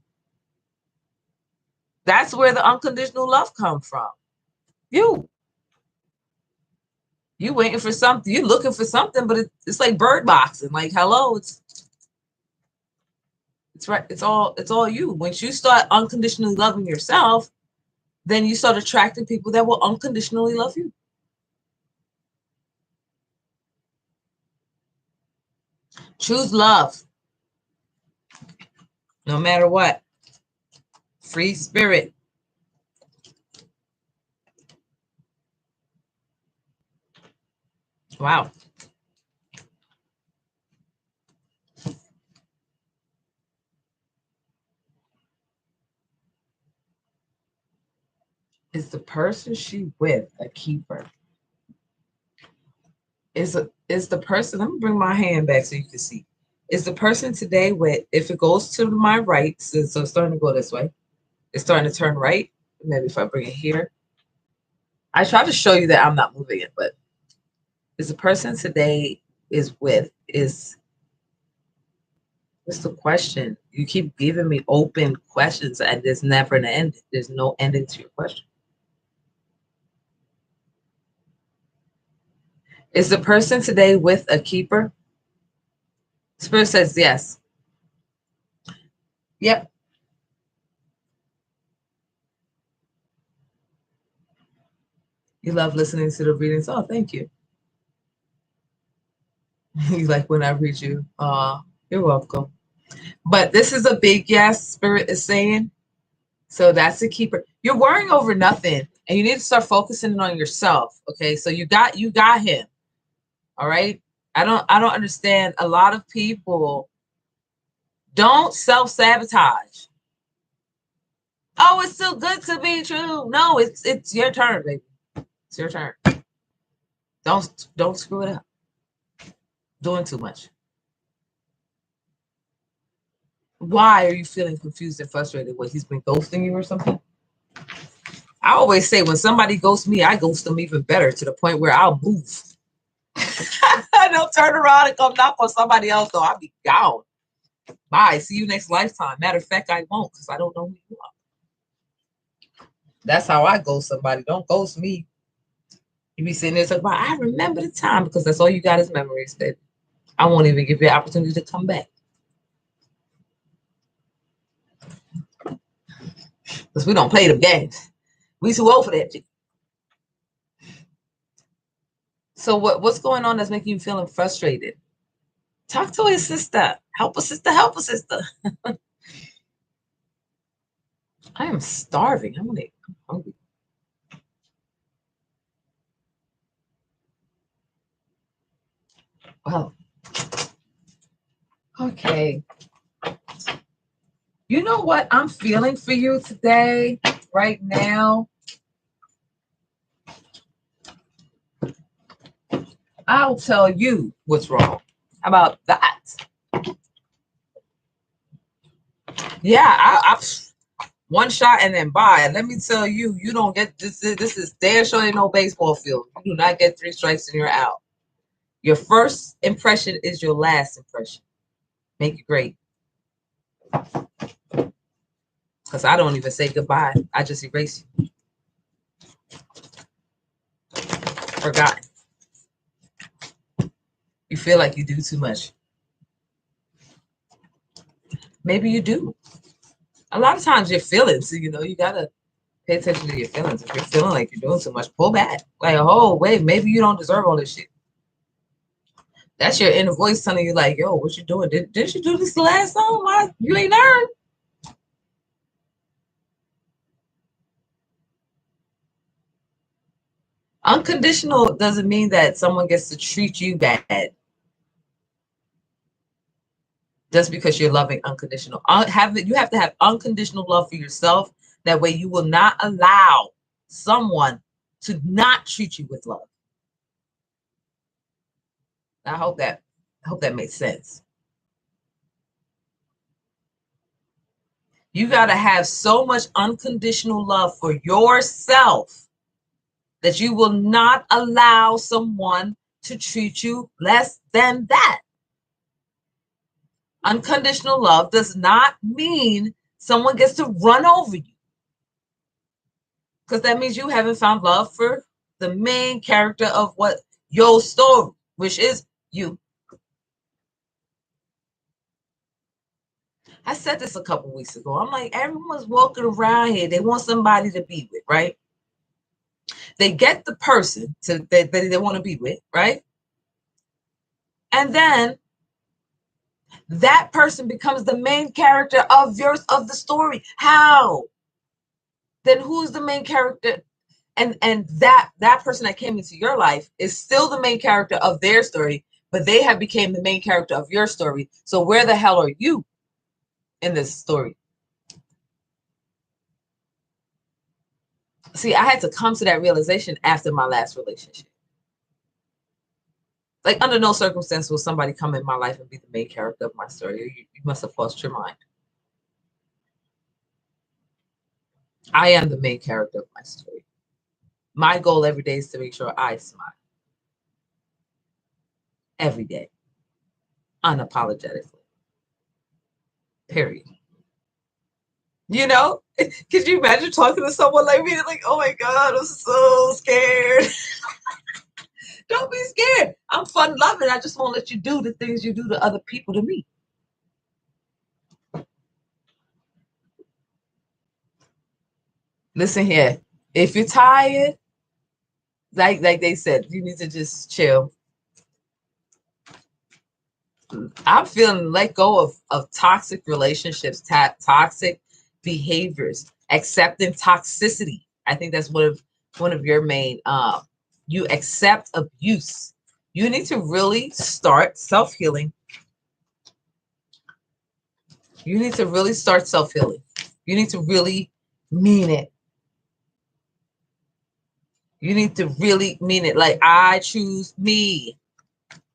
That's where the unconditional love comes from. You. You waiting for something, you looking for something, but it's like bird boxing. Like, hello, it's right, it's all you. Once you start unconditionally loving yourself, then you start attracting people that will unconditionally love you. Choose love, no matter what. Free spirit. Wow. Is the person she with a keeper? Is the person, let me bring my hand back so you can see. Is the person today with, if it goes to my right, so it's starting to go this way, it's starting to turn right. Maybe if I bring it here. I try to show you that I'm not moving it, but is the person today is with, is, what's the question? You keep giving me open questions and there's never an end. There's no ending to your question. Is the person today with a keeper? Spirit says yes. Yep. You love listening to the readings. Oh, thank you. You like when I read you. You're welcome. But this is a big yes, Spirit is saying. So that's the keeper. You're worrying over nothing, and you need to start focusing on yourself. Okay, so you got him. All right. I don't understand. A lot of people don't self-sabotage. Oh, it's too good to be true. No, it's your turn, baby. It's your turn. Don't screw it up. Doing too much. Why are you feeling confused and frustrated? What, he's been ghosting you or something? I always say when somebody ghosts me, I ghost them even better, to the point where I'll move. Don't turn around and come knock on somebody else, though. I'll be gone. Bye. See you next lifetime. Matter of fact, I won't, because I don't know who you are. That's how I ghost somebody. Don't ghost me. You be sitting there talking about, I remember the time, because that's all you got is memories, baby. I won't even give you an opportunity to come back. Because we don't play them games. We too old for that. So what's going on that's making you feeling frustrated? Talk to his sister. Help a sister. Help a sister. I am starving. I'm hungry. Wow. Okay. You know what I'm feeling for you today, right now? I'll tell you what's wrong. How about that? Yeah, I one shot and then bye. Let me tell you, you don't get this. This is damn sure ain't no baseball field. You do not get 3 strikes and you're out. Your first impression is your last impression. Make it great. Because I don't even say goodbye. I just erase you. Forgotten. You feel like you do too much. Maybe you do. A lot of times your feelings, you got to pay attention to your feelings. If you're feeling like you're doing too much, pull back. Like, oh, wait, maybe you don't deserve all this shit. That's your inner voice telling you, like, yo, what you doing? Didn't you do this the last time? Why? You ain't learned. Unconditional doesn't mean that someone gets to treat you bad just because you're loving unconditional. You have to have unconditional love for yourself. That way you will not allow someone to not treat you with love. I hope that makes sense. You got to have so much unconditional love for yourself that you will not allow someone to treat you less than that. Unconditional love does not mean someone gets to run over you, because that means you haven't found love for the main character of what your story, which is you. I said this a couple weeks ago. I'm like, everyone's walking around here. They want somebody to be with, right? They get the person that they want to be with, right? And then that person becomes the main character of the story. How? Then who's the main character? And that person that came into your life is still the main character of their story, but they have become the main character of your story. So where the hell are you in this story? See, I had to come to that realization after my last relationship. Like, under no circumstance will somebody come in my life and be the main character of my story. You must have lost your mind. I am the main character of my story. My goal every day is to make sure I smile. Every day. Unapologetically. Period. You know? Could you imagine talking to someone like me? Like, oh my God, I'm so scared. Don't be scared. I'm fun loving. I just won't let you do the things you do to other people to me. Listen here. If you're tired, like they said, you need to just chill. I'm feeling let go of toxic relationships, toxic behaviors, accepting toxicity. I think that's one of your main. You accept abuse. You need to really start self-healing. You need to really start self-healing. You need to really mean it. You need to really mean it. Like, I choose me.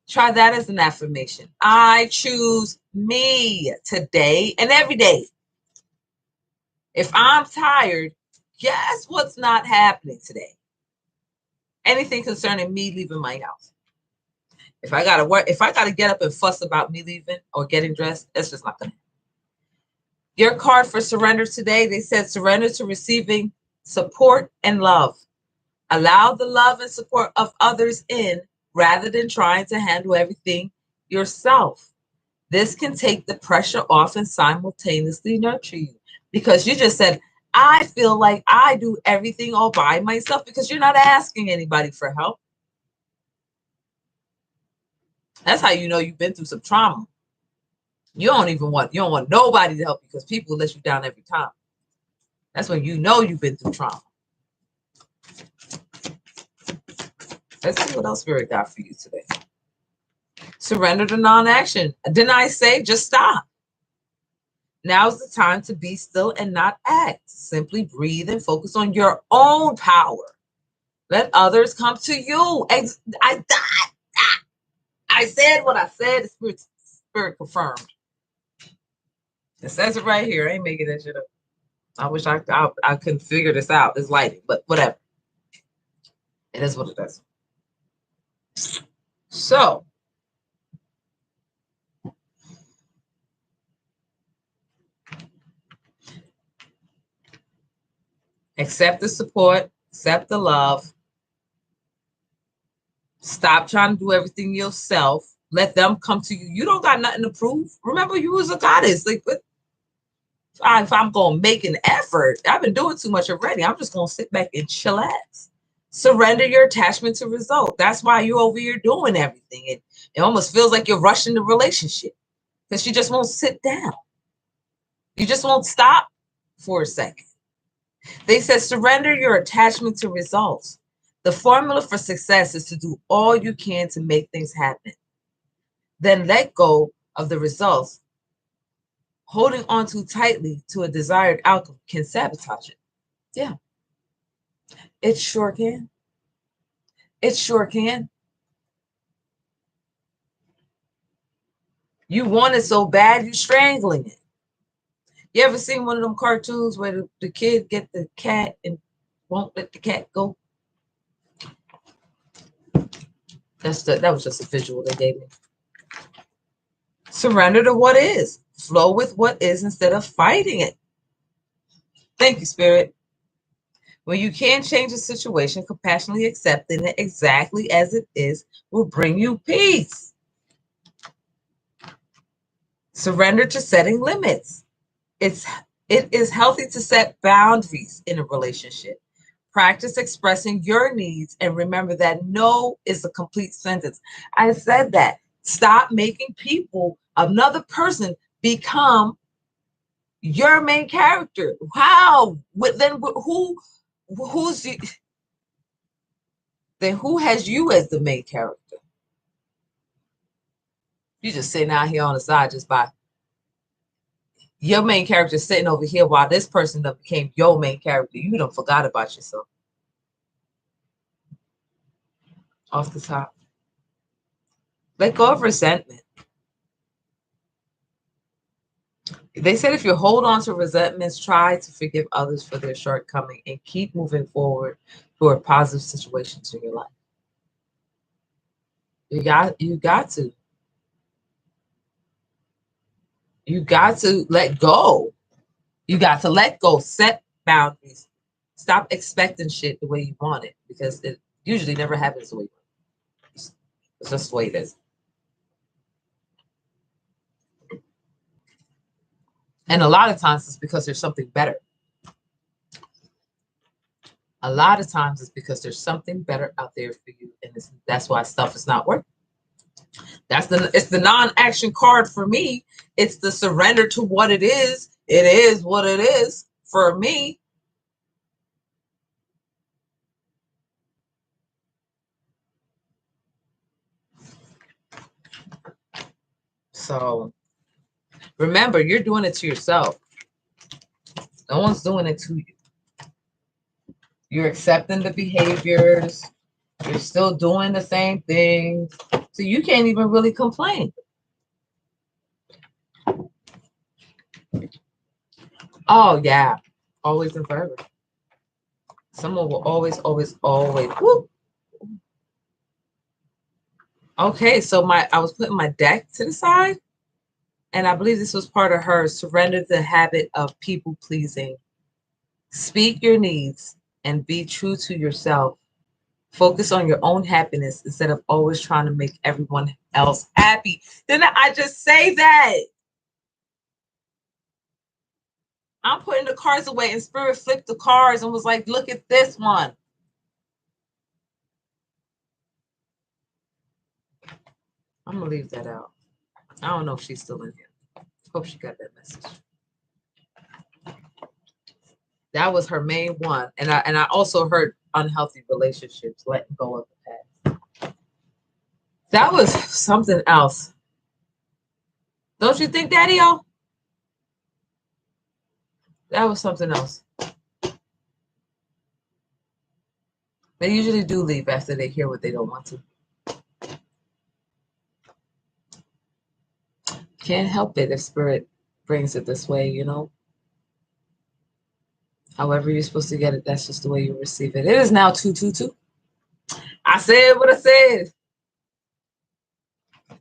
Try that as an affirmation. I choose me today and every day. If I'm tired, guess what's not happening today? Anything concerning me leaving my house. If I gotta get up and fuss about me leaving or getting dressed, that's just not gonna happen. Your card for surrender today, they said surrender to receiving support and love. Allow the love and support of others in rather than trying to handle everything yourself. This can take the pressure off and simultaneously nurture you, because you just said, I feel like I do everything all by myself, because you're not asking anybody for help. That's how you know you've been through some trauma. You don't want nobody to help you, because people let you down every time. That's when you know you've been through trauma. Let's see what else Spirit got for you today. Surrender to non-action. Didn't I say just stop? Now's the time to be still and not act. Simply breathe and focus on your own power. Let others come to you. I said what I said. The Spirit confirmed. It says it right here. I ain't making that shit up. I wish I couldn't figure this out. This lighting, but whatever. It is what it is. So, accept the support, accept the love. Stop trying to do everything yourself. Let them come to you. You don't got nothing to prove. Remember, you was a goddess. Like, if I'm going to make an effort, I've been doing too much already. I'm just going to sit back and chillax. Surrender your attachment to result. That's why you're over here doing everything. It almost feels like you're rushing the relationship, because you just won't sit down. You just won't stop for a second. They said surrender your attachment to results. The formula for success is to do all you can to make things happen. Then let go of the results. Holding on too tightly to a desired outcome can sabotage it. Yeah, it sure can. It sure can. You want it so bad, you're strangling it. You ever seen one of them cartoons where the kid get the cat and won't let the cat go? That was just a visual they gave me. Surrender to what is. Flow with what is instead of fighting it. Thank you, Spirit. When you can change a situation, compassionately accepting it exactly as it is will bring you peace. Surrender to setting limits. It is healthy to set boundaries in a relationship. Practice expressing your needs and remember that no is a complete sentence. I said that. Stop making people, another person, become your main character. Wow. Then who's you? Then who has you as the main character? You just sitting out here on the side just by your main character sitting over here while this person that became your main character. You don't forgot about yourself. Off the top. Let go of resentment. They said if you hold on to resentments, try to forgive others for their shortcoming and keep moving forward toward positive situations in your life. You got to. You got to let go. You got to let go. Set boundaries. Stop expecting shit the way you want it because it usually never happens the way you want it. It's just the way it is. And a lot of times it's because there's something better. A lot of times it's because there's something better out there for you. And that's why stuff is not working. It's the non-action card for me. It's the surrender to what it is. It is what it is for me. So remember, you're doing it to yourself. No one's doing it to you. You're accepting the behaviors. You're still doing the same things. So you can't even really complain. Oh, yeah. Always and forever. Someone will always. Whoop. Okay, so I was putting my deck to the side. And I believe this was part of her surrender the habit of people pleasing. Speak your needs and be true to yourself. Focus on your own happiness instead of always trying to make everyone else happy. Didn't I just say that? I'm putting the cards away and Spirit flipped the cards and was like, look at this one. I'm going to leave that out. I don't know if she's still in here. Hope she got that message. That was her main one. And I also heard unhealthy relationships, letting go of the past. That was something else. Don't you think, Daddy-O? That was something else. They usually do leave after they hear what they don't want to. Can't help it if Spirit brings it this way, you know. However you're supposed to get it, that's just the way you receive it. It is now 2:22. I said what I said.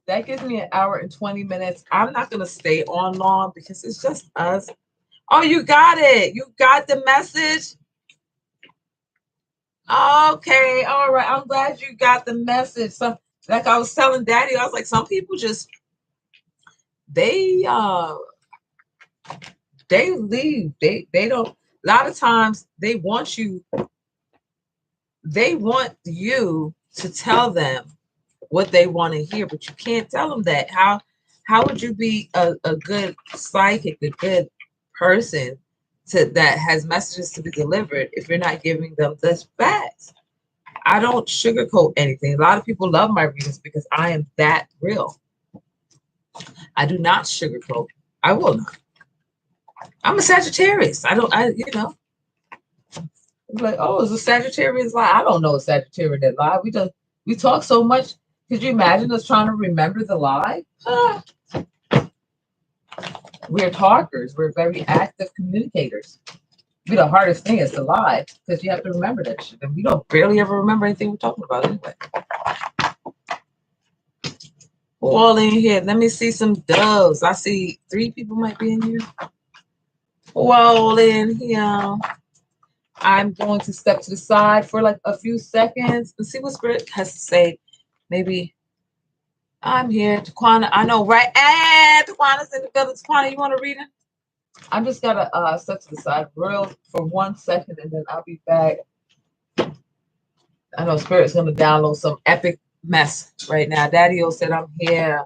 That gives me 1 hour and 20 minutes. I'm not going to stay on long because it's just us. Oh, you got it. You got the message. Okay. All right. I'm glad you got the message. So, like I was telling Daddy, I was like, some people just, they leave. They don't, a lot of times they want you to tell them what they want to hear, but you can't tell them that. How would you be a good psychic, a good person that has messages to be delivered if you're not giving them the facts? I don't sugarcoat anything. A lot of people love my readings because I am that real. I do not sugarcoat. I will not. I'm a Sagittarius. You know, it's like, oh, is a Sagittarius lie? I don't know a Sagittarius that lie. We talk so much. Could you imagine us trying to remember the lie? We're talkers. We're very active communicators. The hardest thing is to lie because you have to remember that shit. And we don't barely ever remember anything we're talking about anyway. Who all in here? Let me see some doves. I see 3 people might be in here. Who all in here? I'm going to step to the side for like a few seconds and see what Spirit has to say. Maybe I'm here. Taquana, I know, right? And Taquana's in the building. Taquana, you want to read it? I'm just going to step to the side real for 1 second and then I'll be back. I know Spirit's going to download some epic mess right now. Daddy-O said I'm here.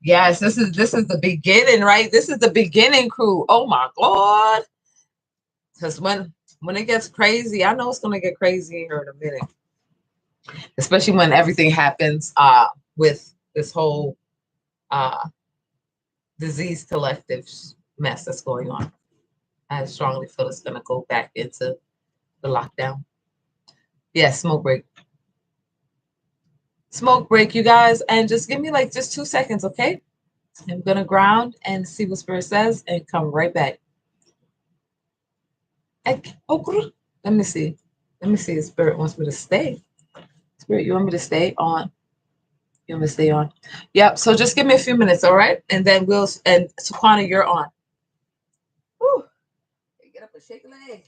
Yes, this is the beginning, right? This is the beginning crew. Oh my God. Because when it gets crazy, I know it's going to get crazy here in a minute. Especially when everything happens with this whole disease collective mess that's going on. I strongly feel it's going to go back into the lockdown. Yeah, smoke break. Smoke break, you guys. And just give me like just 2 seconds, okay? I'm going to ground and see what Spirit says and come right back. Let me see. Let me see if Spirit wants me to stay. Spirit, you want me to stay on? You want me to stay on? Yep. So just give me a few minutes, all right? And then and Taquana, you're on. Whew. Get up and shake a leg.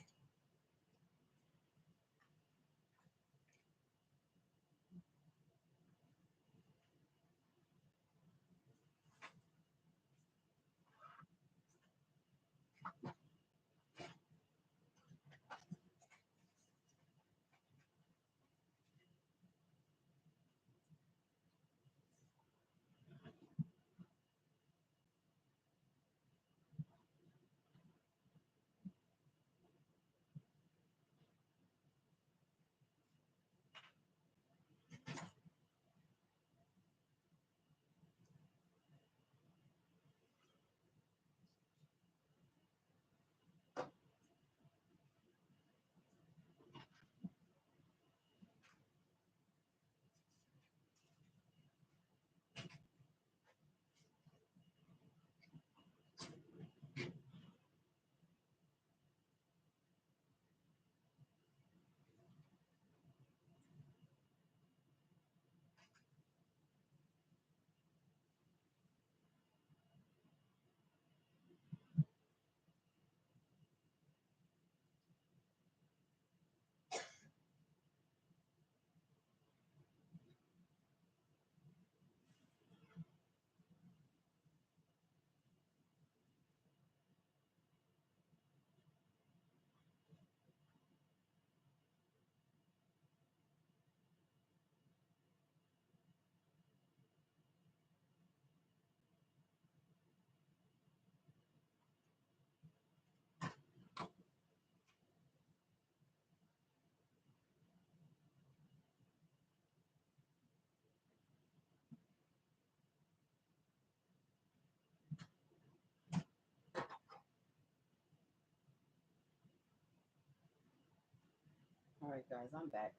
All right, guys, I'm back.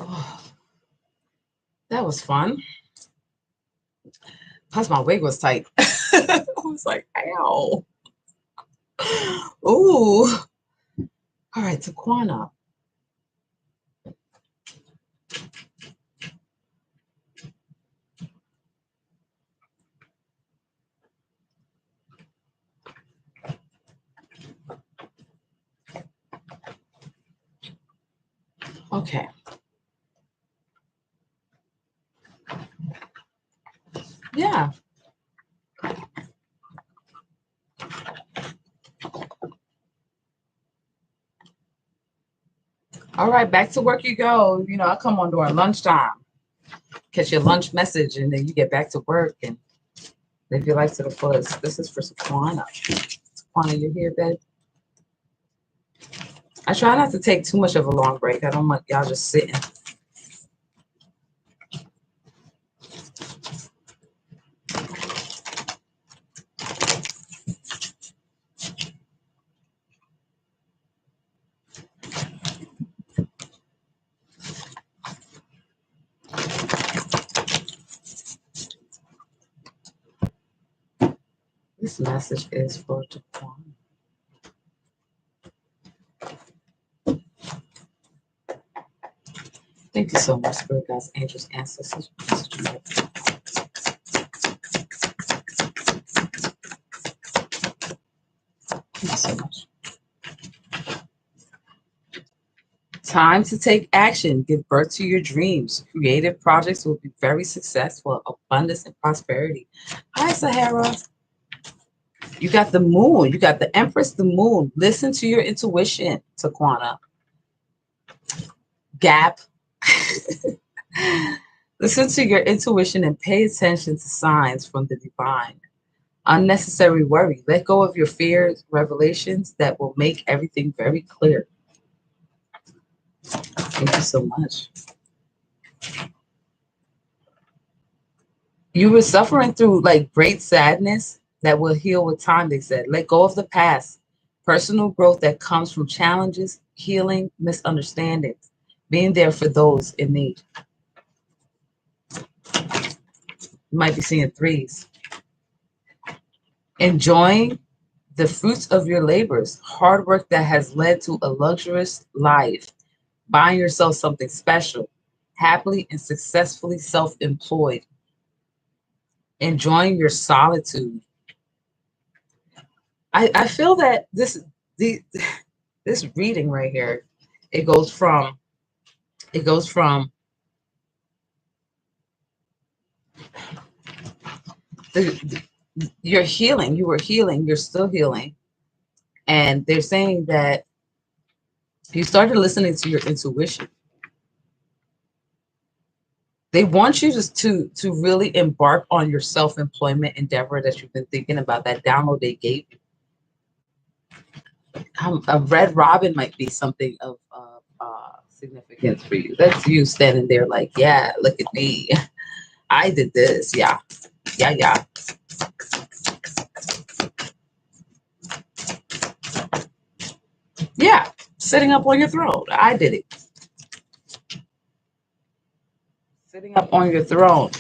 Oh, that was fun. Plus, my wig was tight. I was like, ow. Ooh. All right, Taquana. Okay. Yeah. All right, back to work you go. You know, I come on during lunchtime. Catch your lunch message, and then you get back to work and live your life to the fullest. This is for Taquana. Taquana, you here, babe? I try not to take too much of a long break. I don't want y'all just sitting. This message is for Taquan. Thank you so much, Spirit Guides, Angels, Ancestors. Thank you so much. Time to take action. Give birth to your dreams. Creative projects will be very successful. Abundance and prosperity. Hi, Sahara. You got the moon. You got the Empress, the moon. Listen to your intuition, Taquana. Gap. Listen to your intuition and pay attention to signs from the divine. Unnecessary worry. Let go of your fears, revelations that will make everything very clear. Thank you so much. You were suffering through like great sadness that will heal with time, they said. Let go of the past. Personal growth that comes from challenges, healing, misunderstandings, being there for those in need. You might be seeing threes. Enjoying the fruits of your labors, hard work that has led to a luxurious life. Buying yourself something special, happily and successfully self-employed. Enjoying your solitude. I feel that this reading right here, it goes from you're healing, you were healing, you're still healing. And they're saying that you started listening to your intuition. They want you to really embark on your self-employment endeavor that you've been thinking about, that download they gave you. A red robin might be something of significance for you. That's you standing there like, yeah, look at me. I did this. Yeah. Yeah. Yeah. Sitting up on your throne. I did it. Sitting up on your throne.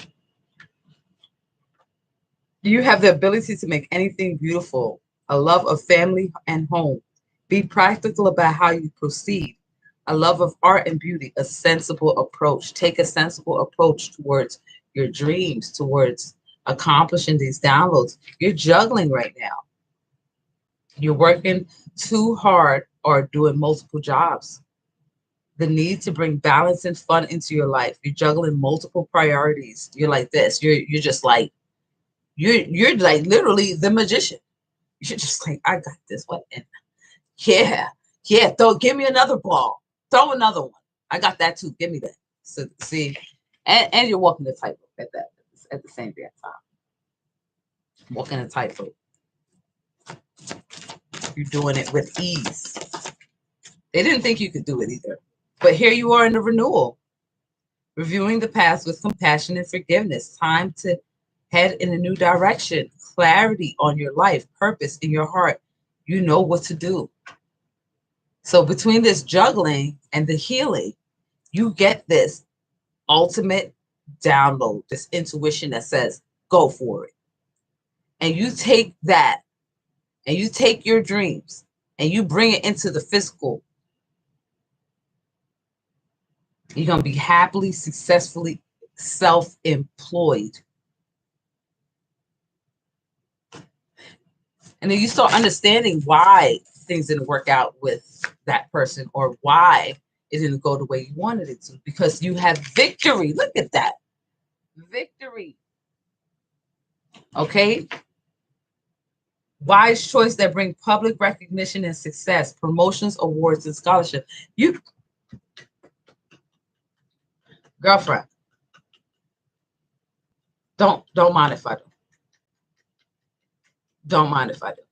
You have the ability to make anything beautiful. A love of family and home. Be practical about how you proceed. A love of art and beauty. A sensible approach. Take a sensible approach towards your dreams, towards accomplishing these downloads. You're juggling right now. You're working too hard or doing multiple jobs. The need to bring balance and fun into your life. You're juggling multiple priorities. You're like this. You're just like, you're like literally the magician. You're just like, I got this one. And yeah. Give me another ball. Throw another one. I got that too. Give me that. So see, and you're walking the tightrope at the same damn time. Walking a tightrope. You're doing it with ease. They didn't think you could do it either. But here you are in the renewal. Reviewing the past with compassion and forgiveness. Time to head in a new direction. Clarity on your life. Purpose in your heart. You know what to do. So between this juggling and the healing, you get this ultimate download, this intuition that says, go for it. And you take that and you take your dreams and you bring it into the physical. You're going to be happily, successfully self-employed. And then you start understanding why things didn't work out with that person or why it didn't go the way you wanted it to, because you have victory. Look at that. Victory. Okay. Wise choice that bring public recognition and success, promotions, awards, and scholarship. You, girlfriend, don't mind if I do. Don't mind if I do.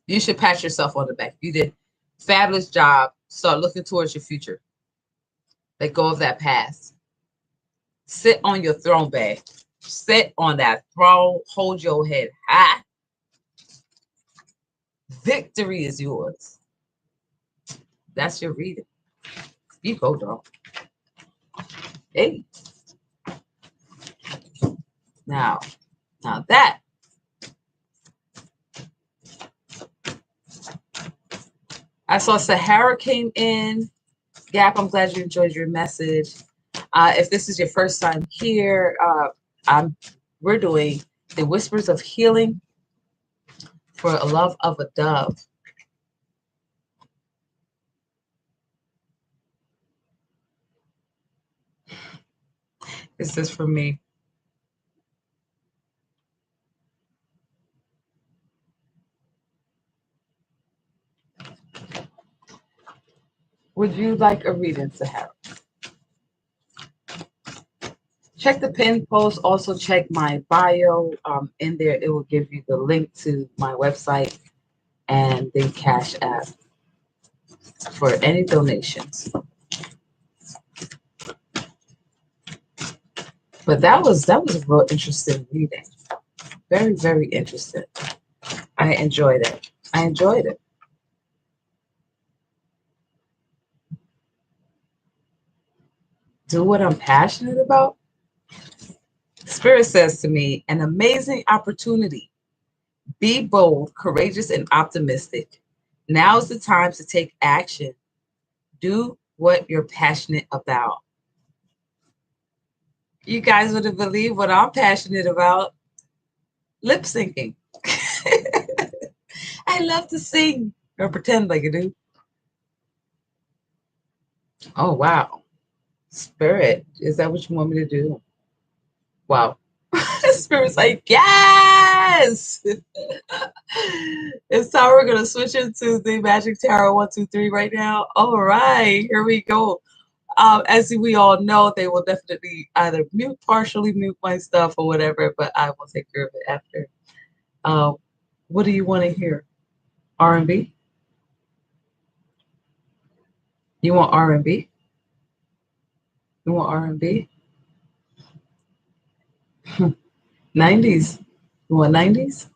You should pat yourself on the back. You did Fabulous job. Start looking towards your future. Let go of that past. Sit on your throne, babe. Sit on that throne. Hold your head high. Victory is yours. That's your reading. You go, dog. Hey. Now that. I saw Sahara came in. Gap, I'm glad you enjoyed your message. If this is your first time here, we're doing the Whispers of Healing for a Love of a Dove. Is this for me? Would you like a reading, Sahara? Check the pin post. Also check my bio. In there, it will give you the link to my website and the Cash App for any donations. But that was a real interesting reading. Very, very interesting. I enjoyed it. Do what I'm passionate about. Spirit says to me, an amazing opportunity. Be bold, courageous, and optimistic. Now's the time to take action. Do what you're passionate about. You guys wouldn't believe what I'm passionate about. Lip syncing. I love to sing or pretend like I do. Oh, wow. Spirit, is that what you want me to do? Wow. Spirit's like, yes! It's time we're going to switch into the Magic Tarot 123 right now. All right, here we go. As we all know, they will definitely either partially mute my stuff or whatever, but I will take care of it after. What do you want to hear? R&B? You want R&B? You want R&B? 90s. You want 90s?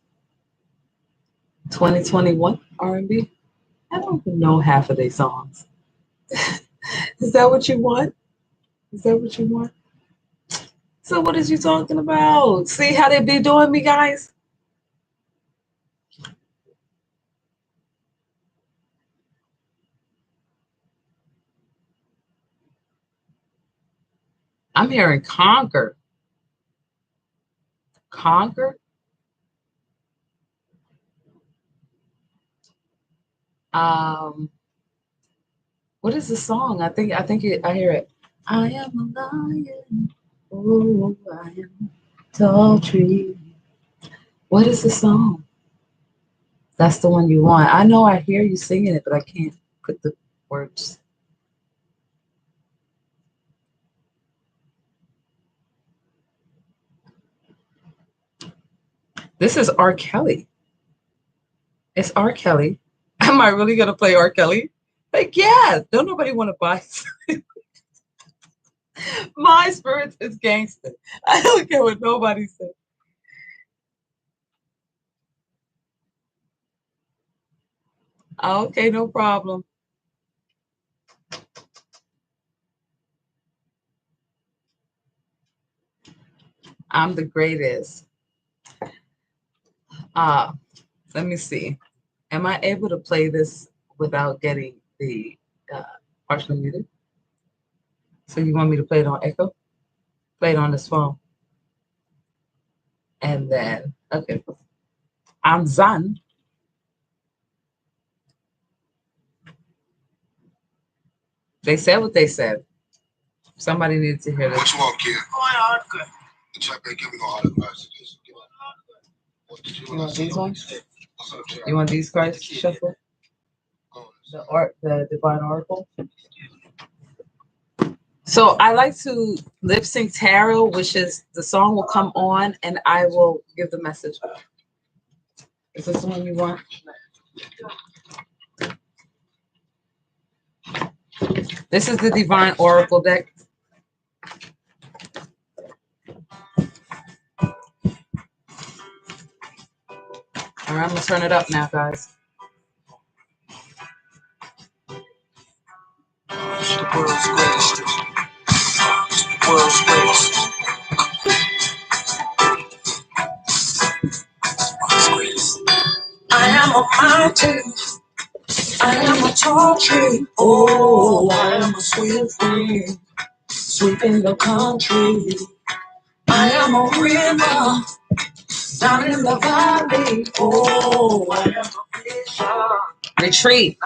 2021 R&B? I don't even know half of their songs. Is that what you want? Is that what you want? So what is you talking about? See how they be doing me, guys? I'm hearing conquer. Conquer? What is the song? I hear it. I am a lion. Oh, I am a tall tree. What is the song? That's the one you want. I know I hear you singing it, but I can't put the words. This is R. Kelly. It's R. Kelly. Am I really gonna play R. Kelly? Like, yeah, don't nobody want to buy. My spirit is gangster. I don't care what nobody says. Okay, no problem. I'm the greatest. Let me see. Am I able to play this without getting the partially muted? So you want me to play it on Echo? Play it on this phone. And then, okay. I'm Zan. They said what they said. Somebody needed to hear this. What you want, kid? Oh, good. Check they give me all the messages. You want these ones? You want these cards to shuffle? The Divine Oracle. So I like to lip sync tarot, which is the song will come on and I will give the message. Is this the one you want? This is the Divine Oracle deck. All right, I'm going to turn it up now, guys. The world's greatest. World's greatest. World's greatest. I am a mountain. I am a tall tree. Oh, I am a sweet wind sweeping the country. I am a river down in the valley. Oh, I am a vision. Retreat.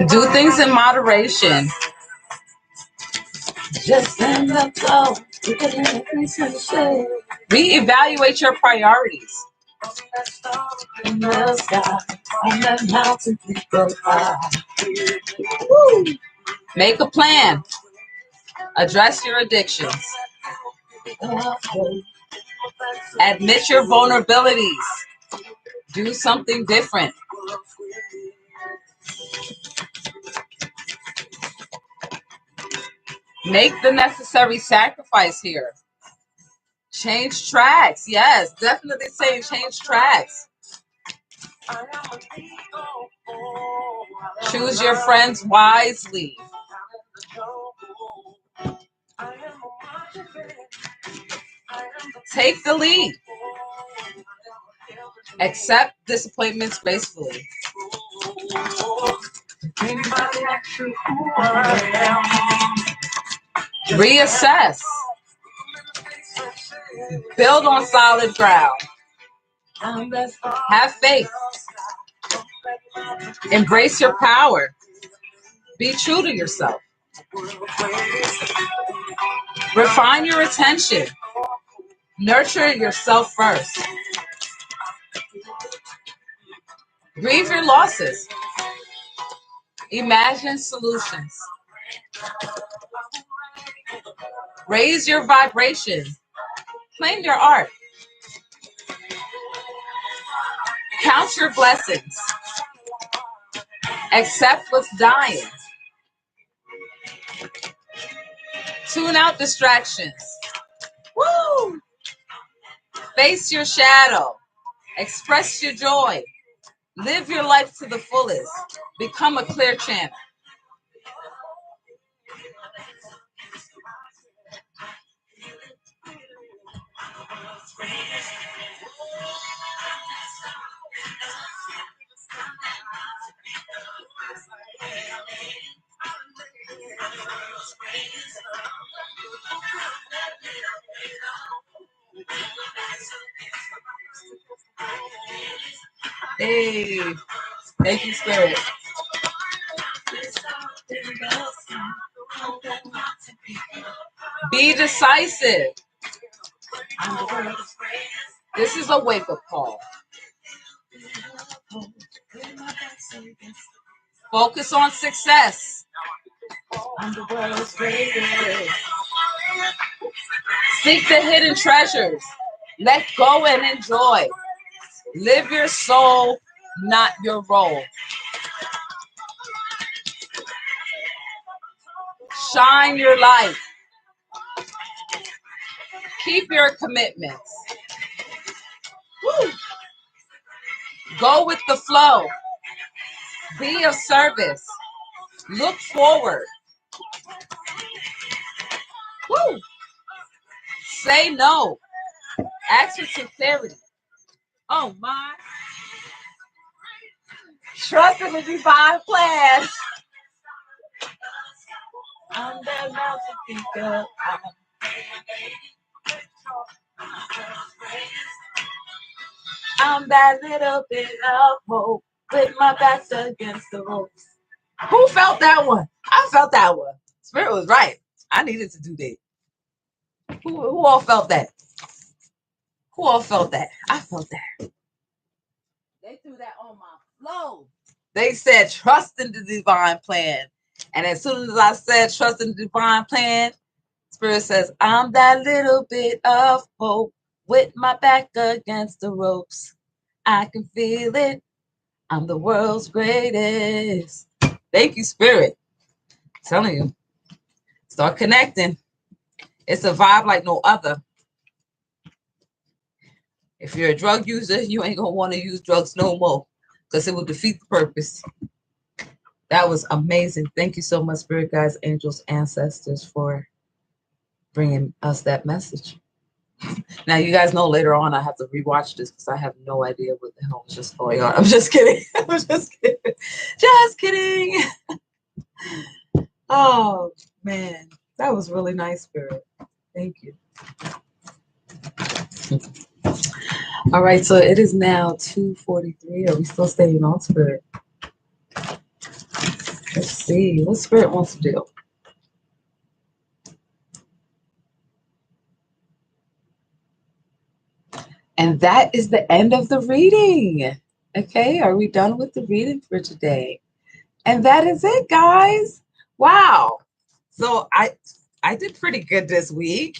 Do things in moderation. Just in the flow. Reevaluate your priorities. In the sky, on that mountain we go high. Woo. Make a plan. Address your addictions. Admit your vulnerabilities. Do something different. Make the necessary sacrifice here. Change tracks. Yes, definitely say change tracks. Choose your friends wisely. Take the lead. Accept disappointments gracefully. Reassess. Build on solid ground. Have faith. Embrace your power. Be true to yourself. Refine your attention. Nurture yourself first. Grieve your losses. Imagine solutions. Raise your vibration. Claim your art. Count your blessings. Accept what's dying. Tune out distractions. Woo! Face your shadow. Express your joy. Live your life to the fullest. Become a clear channel. Hey, thank you, Spirit. Be decisive. This is a wake-up call. Focus on success. Seek the hidden treasures. Let go and enjoy. Live your soul, not your role. Shine your light. Keep your commitments. Woo. Go with the flow. Be of service. Look forward. Woo. Say no. Ask for sincerity. Oh my. Trust in the divine plan. I'm that mountain peaker. I'm that little bit of hope with my back against the ropes. Who felt that one? I felt that one. Spirit was right. I needed to do that. Who all felt that? Who all felt that? I felt that. They threw that on my flow. They said, trust in the divine plan. And as soon as I said, trust in the divine plan, Spirit says, I'm that little bit of hope with my back against the ropes. I can feel it. I'm the world's greatest. Thank you, Spirit. I'm telling you, start connecting. It's a vibe like no other. If you're a drug user, you ain't gonna want to use drugs no more because it will defeat the purpose. That was amazing. Thank you so much, Spirit Guides, Angels, Ancestors, for bringing us that message. Now, you guys know later on I have to rewatch this because I have no idea what the hell was just going on. I'm just kidding. I'm just kidding. Just kidding. Oh, man. That was really nice, Spirit. Thank you. All right, so it is now 2:43. Are we still staying on, Spirit? Let's see what Spirit wants to do. And that is the end of the reading. Okay, are we done with the reading for today? And that is it, guys. Wow. So I did pretty good this week.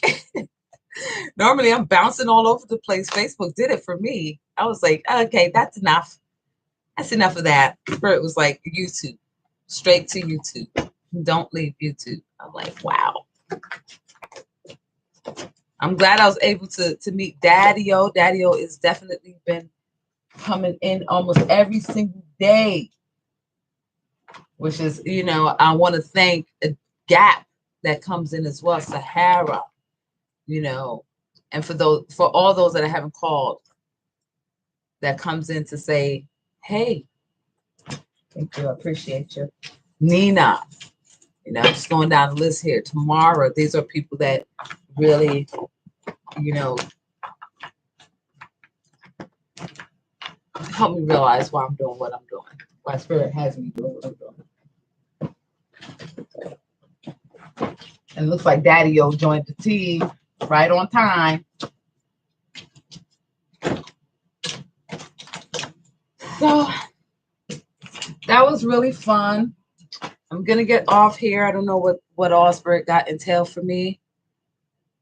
Normally I'm bouncing all over the place. Facebook did it for me. I was like, okay, that's enough. That's enough of that. Spirit was like, YouTube, straight to YouTube. Don't leave YouTube. I'm like, wow. I'm glad I was able to meet Daddy-O. Daddy-O is definitely been coming in almost every single day, which is, you know, I want to thank a Gap that comes in as well, Sahara, you know, and for all those that I haven't called, that comes in to say, hey, thank you, I appreciate you. Nina, you know, just going down the list here. Tomorrow, these are people that really, you know, help me realize why I'm doing what I'm doing. Why Spirit has me doing what I'm doing. And it looks like Daddy-O joined the team right on time. So that was really fun. I'm gonna get off here. I don't know what all Spirit got entail for me.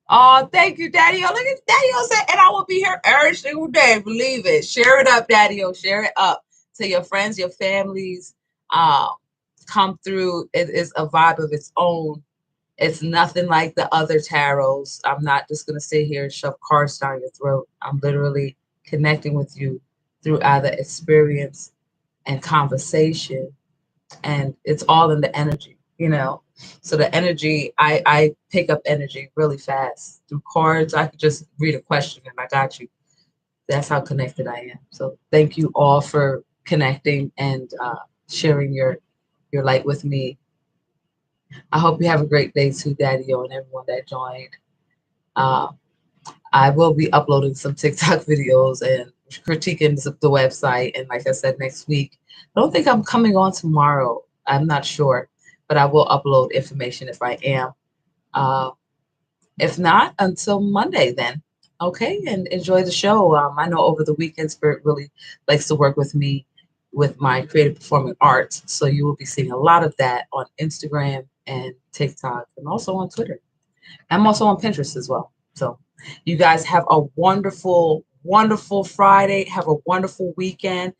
Oh, thank you, Daddy-O. Look at Daddy-O said, and I will be here every single day. Believe it. Share it up, Daddy-O. Share it up to your friends, your families. Come through. It is a vibe of its own. It's nothing like the other tarots. I'm not just gonna sit here and shove cards down your throat. I'm literally connecting with you through either experience and conversation, and it's all in the energy, you know. So the energy, I pick up energy really fast through cards. I could just read a question and I got you. That's how connected I am. So thank you all for connecting and sharing your light with me. I hope you have a great day too, Daddy-O, and everyone that joined. I will be uploading some TikTok videos and critiquing the website. And like I said, next week, I don't think I'm coming on tomorrow. I'm not sure, but I will upload information if I am. If not, until Monday then. Okay, and enjoy the show. I know over the weekend, Spirit really likes to work with me with my creative performing arts. So you will be seeing a lot of that on Instagram and TikTok and also on Twitter. I'm also on Pinterest as well. So you guys have a wonderful, wonderful Friday. Have a wonderful weekend.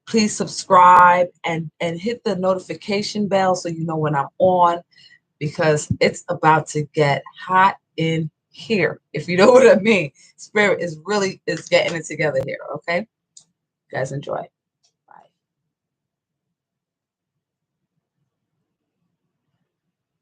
Please subscribe and hit the notification bell so you know when I'm on, because it's about to get hot in here. If you know what I mean. Spirit is getting it together here. Okay. You guys enjoy.